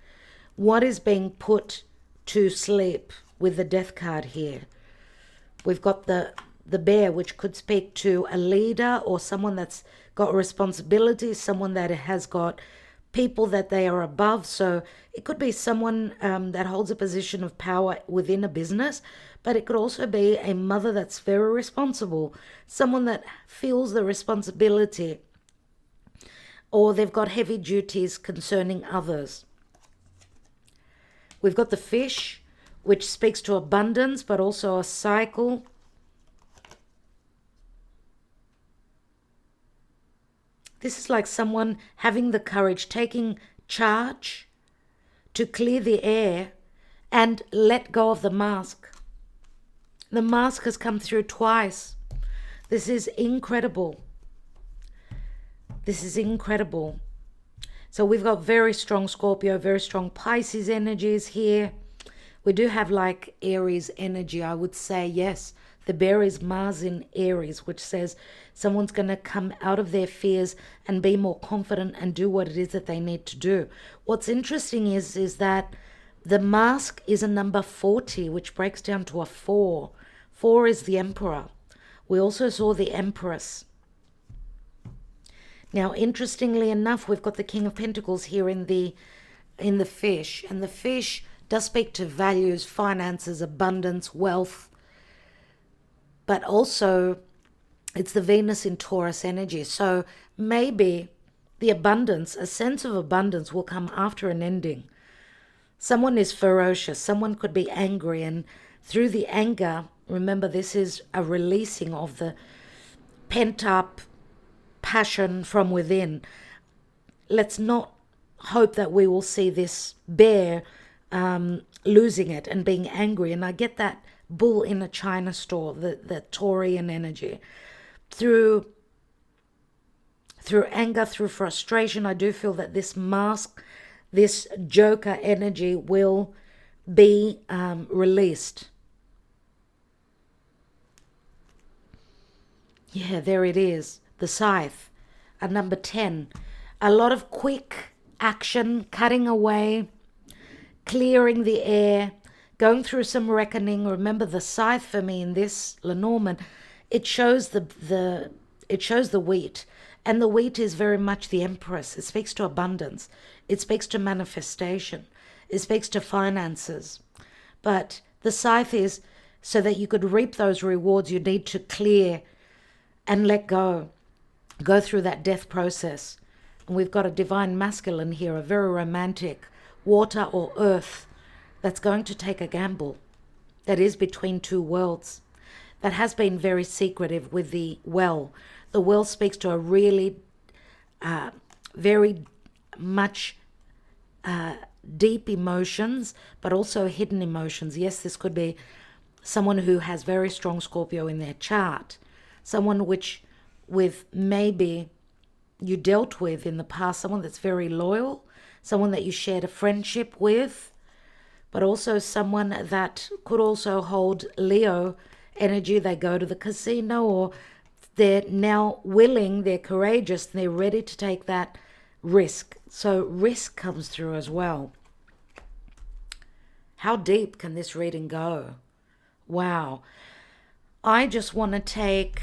What is being put to sleep with the death card here? We've got the bear, which could speak to a leader or someone that's got responsibility, someone that has got people that they are above. So it could be someone that holds a position of power within a business, but it could also be a mother that's very responsible, someone that feels the responsibility, or they've got heavy duties concerning others. We've got the fish, which speaks to abundance, but also a cycle. This is like someone having the courage, taking charge to clear the air and let go of the mask. The mask has come through twice. This is incredible. This is incredible. So we've got very strong Scorpio, very strong Pisces energies here. We do have like Aries energy, I would say, yes. The bear is Mars in Aries, which says someone's going to come out of their fears and be more confident and do what it is that they need to do. What's interesting is that the mask is a number 40, which breaks down to a 4. 4 is the Emperor. We also saw the Empress. Now, interestingly enough, we've got the King of Pentacles here in the fish. And the fish does speak to values, finances, abundance, wealth. But also, it's the Venus in Taurus energy. So maybe the abundance, a sense of abundance will come after an ending. Someone is ferocious. Someone could be angry. And through the anger, remember, this is a releasing of the pent-up passion from within. Let's not hope that we will see this bear losing it and being angry. And I get that bull in a china store, the Taurian energy. Through anger, through frustration, I do feel that this mask, this Joker energy will be released. Yeah, there it is. The scythe, a number 10. A lot of quick action, cutting away, clearing the air, going through some reckoning. Remember the scythe for me in this Lenormand, it shows the wheat, and the wheat is very much the Empress. It speaks to abundance. It speaks to manifestation. It speaks to finances. But the scythe is so that you could reap those rewards. You need to clear and let go through that death process. And we've got a divine masculine here, a very romantic, water or earth, that's going to take a gamble, that is between two worlds, that has been very secretive with the well. The well speaks to a really very much deep emotions, but also hidden emotions. Yes, this could be someone who has very strong Scorpio in their chart, someone with maybe you dealt with in the past, someone that's very loyal, someone that you shared a friendship with, but also someone that could also hold Leo energy, they go to the casino, or they're now willing, they're courageous, they're ready to take that risk. So risk comes through as well. How deep can this reading go? Wow. I just want to take,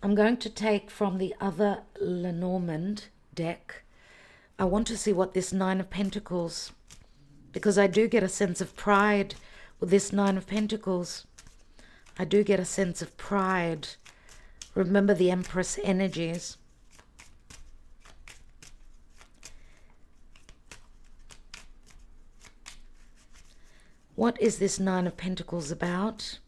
I'm going to take from the other Lenormand deck. I want to see what this Nine of Pentacles, because I do get a sense of pride with this Nine of Pentacles. I do get a sense of pride. Remember the Empress energies. What is this Nine of Pentacles about?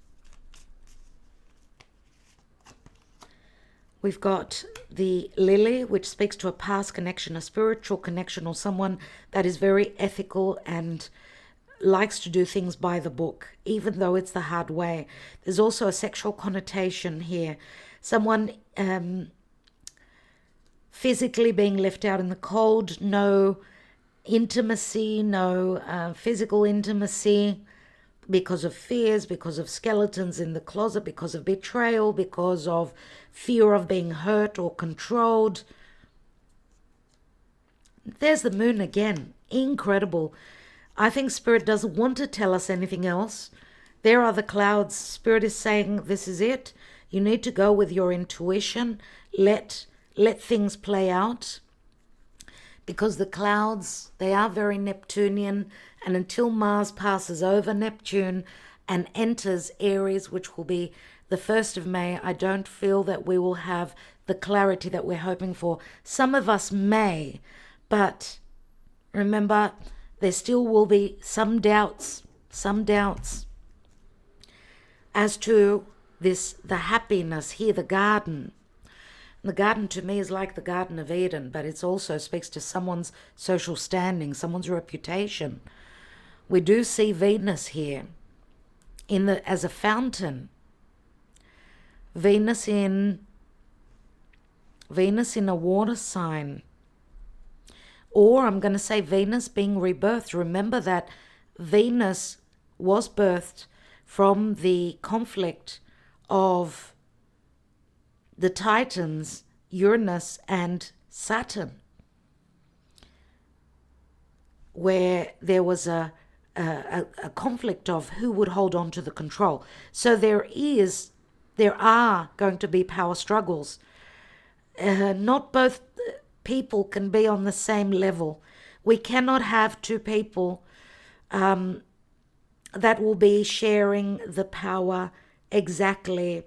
We've got the Lily, which speaks to a past connection, a spiritual connection, or someone that is very ethical and likes to do things by the book, even though it's the hard way. There's also a sexual connotation here. Someone physically being left out in the cold, no intimacy, no physical intimacy, because of fears, because of skeletons in the closet, because of betrayal, because of fear of being hurt or controlled. There's the moon again. Incredible. I think Spirit doesn't want to tell us anything else. There are the clouds. Spirit is saying, this is it. You need to go with your intuition. Let things play out. Because the clouds, they are very Neptunian, and until Mars passes over Neptune and enters Aries, which will be the 1st of May, I don't feel that we will have the clarity that we're hoping for. Some of us may, but remember, there still will be some doubts as to this, the happiness here, the garden. The garden to me is like the Garden of Eden, but it also speaks to someone's social standing, someone's reputation. We do see Venus here as a fountain. Venus in a water sign. Or I'm going to say Venus being rebirthed. Remember that Venus was birthed from the conflict of the Titans, Uranus and Saturn, where there was a conflict of who would hold on to the control. So there are going to be power struggles. Not both people can be on the same level. We cannot have two people that will be sharing the power exactly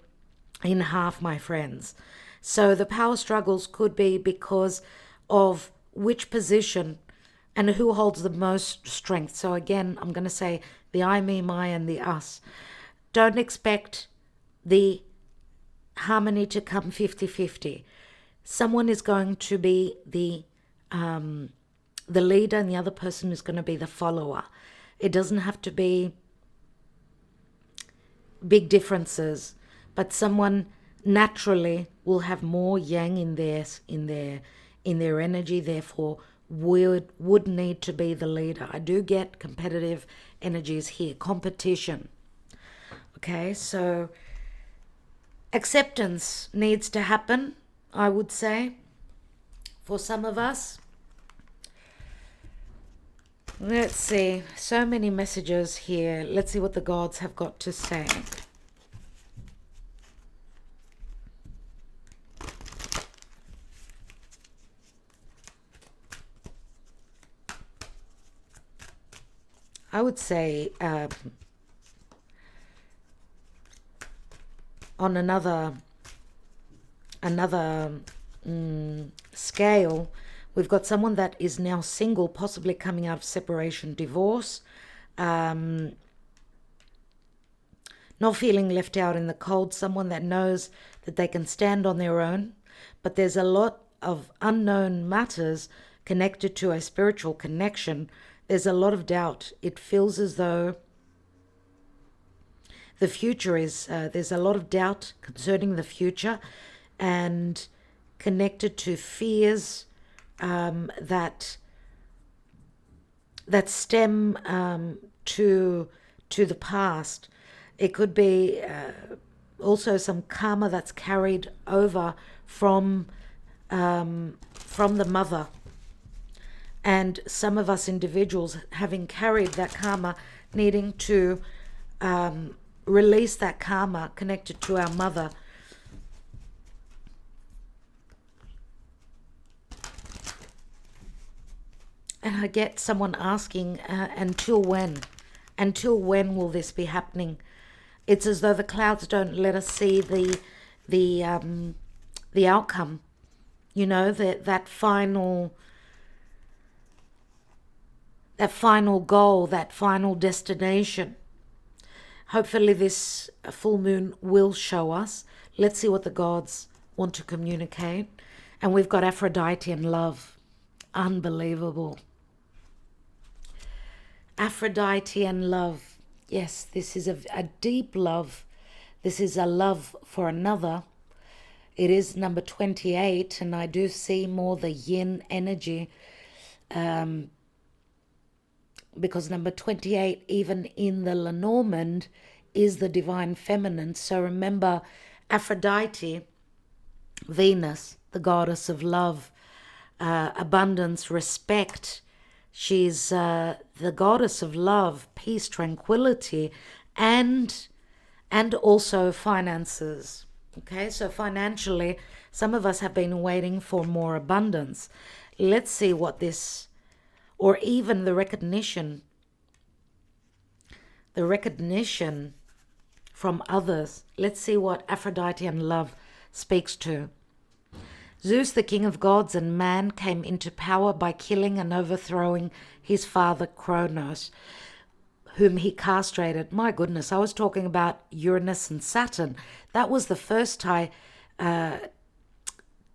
in half, my friends. So the power struggles could be because of which position and who holds the most strength. So again, I'm going to say the I, me, my, and the us. Don't expect the harmony to come 50-50. Someone is going to be the leader and the other person is going to be the follower. It doesn't have to be big differences, but someone naturally will have more yang in their energy, therefore would need to be the leader. I do get competitive energies here, competition. Okay, so acceptance needs to happen, I would say, for some of us. Let's see, so many messages here. Let's see what the gods have got to say. I would say on another scale, we've got someone that is now single, possibly coming out of separation, divorce, not feeling left out in the cold, someone that knows that they can stand on their own, but there's a lot of unknown matters connected to a spiritual connection. There's a lot of doubt. It feels as though the future is, there's a lot of doubt concerning the future and connected to fears that stem to the past. It could be also some karma that's carried over from the mother. And some of us individuals having carried that karma, needing to release that karma connected to our mother. And I get someone asking, until when? Until when will this be happening? It's as though the clouds don't let us see the outcome. You know, that final goal, that final destination. Hopefully this full moon will show us. Let's see what the gods want to communicate. And we've got Aphrodite and love. Unbelievable. Aphrodite and love. Yes, this is a deep love. This is a love for another. It is number 28, and I do see more the yin energy, because number 28, even in the Lenormand, is the divine feminine. So remember, Aphrodite, Venus, the goddess of love, abundance, respect. She's the goddess of love, peace, tranquility, and also finances. Okay, so financially, some of us have been waiting for more abundance. Let's see what this, or even the recognition from others. Let's see what Aphrodite and love speaks to. Zeus, the king of gods and man, came into power by killing and overthrowing his father Kronos, whom he castrated. My goodness, I was talking about Uranus and Saturn. That was the first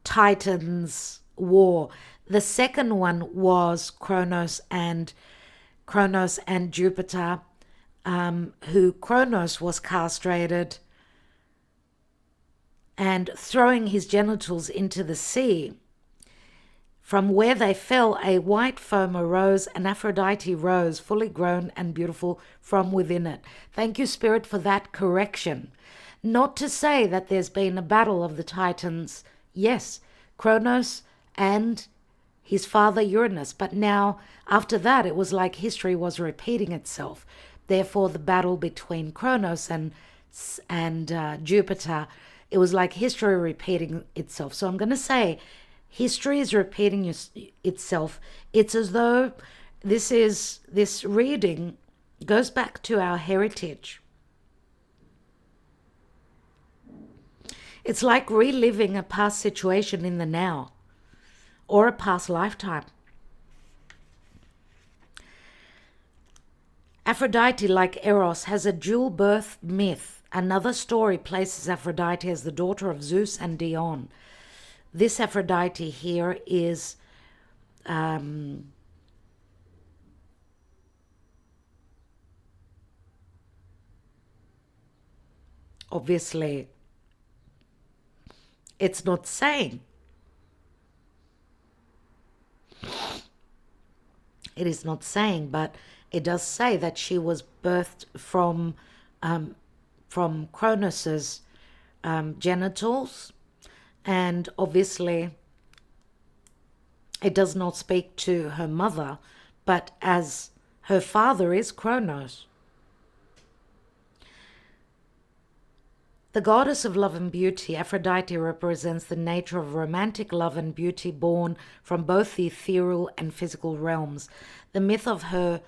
Titans war. The second one was Kronos and Jupiter, who Kronos was castrated and throwing his genitals into the sea. From where they fell, a white foam arose, and Aphrodite rose, fully grown and beautiful from within it. Thank you, Spirit, for that correction. Not to say that there's been a battle of the Titans. Yes, Kronos and his father Uranus. But now, after that, it was like history was repeating itself. Therefore, the battle between Kronos and Jupiter, it was like history repeating itself. So I'm going to say history is repeating itself. It's as though this reading goes back to our heritage. It's like reliving a past situation in the now, or a past lifetime. Aphrodite, like Eros, has a dual birth myth. Another story places Aphrodite as the daughter of Zeus and Dione. This Aphrodite here is obviously, it's not saying. It is not saying, but it does say that she was birthed from Kronos's genitals, and obviously it does not speak to her mother, but as her father is Kronos. The goddess of love and beauty, Aphrodite represents the nature of romantic love and beauty born from both the ethereal and physical realms. The myth of her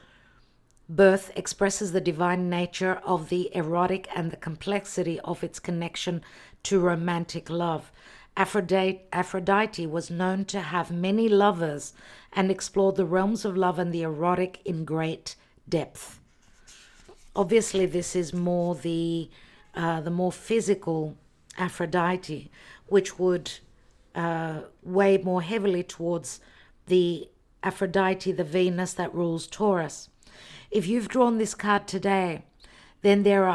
birth expresses the divine nature of the erotic and the complexity of its connection to romantic love. Aphrodite was known to have many lovers and explored the realms of love and the erotic in great depth. Obviously, this is more the more physical Aphrodite, which would weigh more heavily towards the Aphrodite, the Venus that rules Taurus. If you've drawn this card today, then there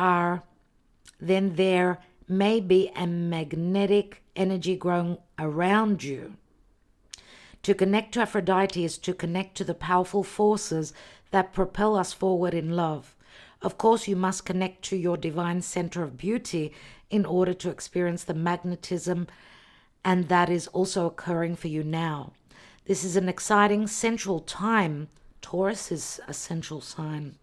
may be a magnetic energy growing around you. To connect to Aphrodite is to connect to the powerful forces that propel us forward in love. Of course, you must connect to your divine center of beauty in order to experience the magnetism, and that is also occurring for you now. This is an exciting central time. Taurus is a central sign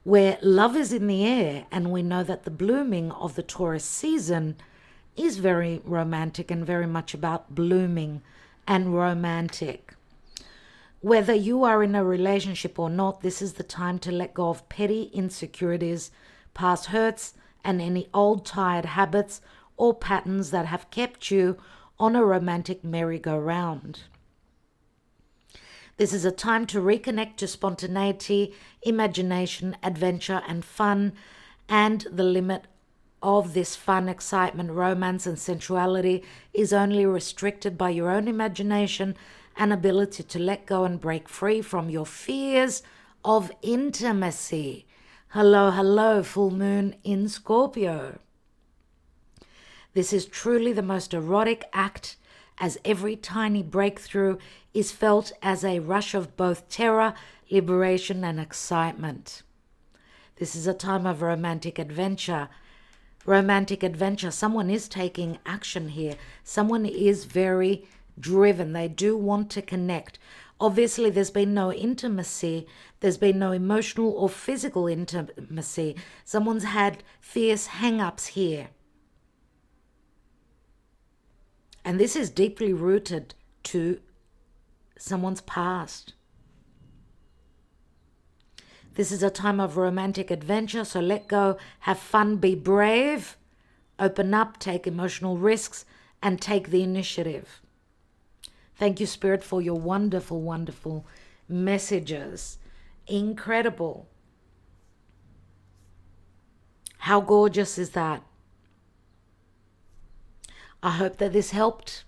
where love is in the air, and we know that the blooming of the Taurus season is very romantic and very much about blooming and romantic. Whether you are in a relationship or not, this is the time to let go of petty insecurities, past hurts, and any old tired habits or patterns that have kept you on a romantic merry-go-round. This is a time to reconnect to spontaneity, imagination, adventure, and fun, and the limit of this fun, excitement, romance, and sensuality is only restricted by your own imagination and ability to let go and break free from your fears of intimacy. Hello, hello, full moon in Scorpio. This is truly the most erotic act, as every tiny breakthrough is felt as a rush of both terror, liberation, and excitement. This is a time of romantic adventure. Romantic adventure. Someone is taking action here. Someone is very driven. They do want to connect. Obviously, there's been no intimacy. There's been no emotional or physical intimacy. Someone's had fierce hang-ups here. And this is deeply rooted to someone's past. This is a time of romantic adventure, so let go, have fun, be brave, open up, take emotional risks, and take the initiative. Thank you, Spirit, for your wonderful, wonderful messages. Incredible. How gorgeous is that? I hope that this helped.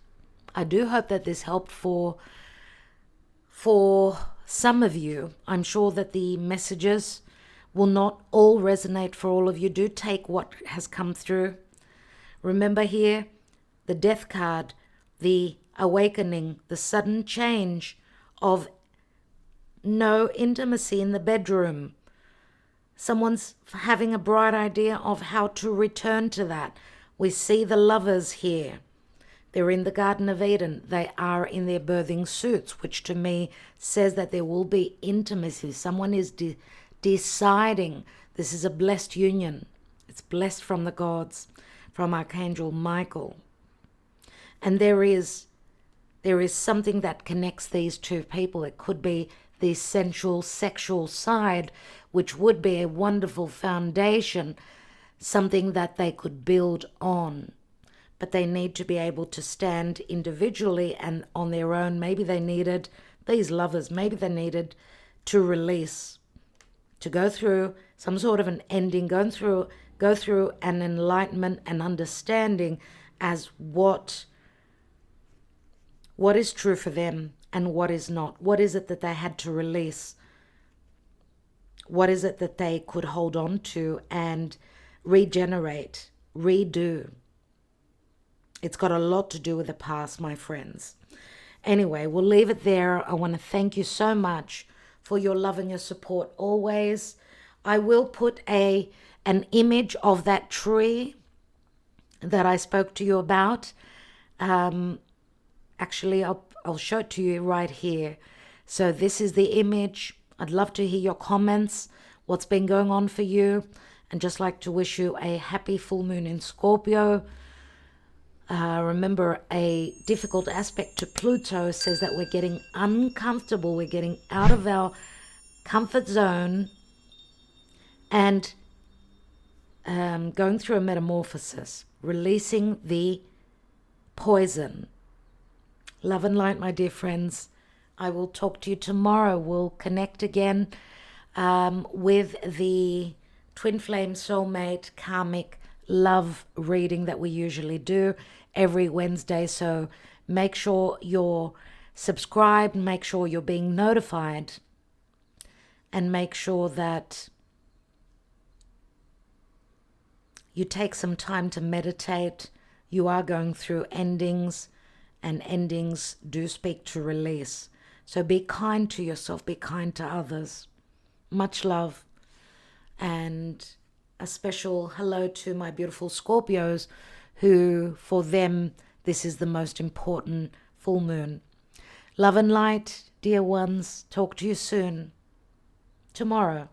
I do hope that this helped for some of you. I'm sure that the messages will not all resonate for all of you. Do take what has come through. Remember here, the Death card, the awakening, the sudden change of no intimacy in the bedroom. Someone's having a bright idea of how to return to that. We see the lovers here. They're in the Garden of Eden. They are in their birthing suits, which to me says that there will be intimacy. Someone is deciding this is a blessed union. It's blessed from the gods, from Archangel Michael. And there is something that connects these two people. It could be the sensual, sexual side, which would be a wonderful foundation, something that they could build on. But they need to be able to stand individually and on their own. Maybe they needed, these lovers, maybe they needed to release, to go through some sort of an ending, go through an enlightenment and understanding as what is true for them and what is not. What is it that they had to release? What is it that they could hold on to and regenerate, redo? It's got a lot to do with the past, my friends. Anyway, we'll leave it there. I want to thank you so much for your love and your support always. I will put an image of that tree that I spoke to you about. Actually, I'll show it to you right here. So this is the image. I'd love to hear your comments, what's been going on for you, and just like to wish you a happy full moon in Scorpio. Remember, a difficult aspect to Pluto says that we're getting uncomfortable, we're getting out of our comfort zone and going through a metamorphosis, releasing the poison. Love and light, my dear friends. I will talk to you tomorrow. We'll connect again with the Twin Flame Soulmate Karmic Love reading that we usually do every Wednesday. So make sure you're subscribed, make sure you're being notified, and make sure that you take some time to meditate. You are going through endings, and endings do speak to release. So be kind to yourself, be kind to others. Much love. And a special hello to my beautiful Scorpios, who, for them, this is the most important full moon. Love and light, dear ones. Talk to you soon. Tomorrow.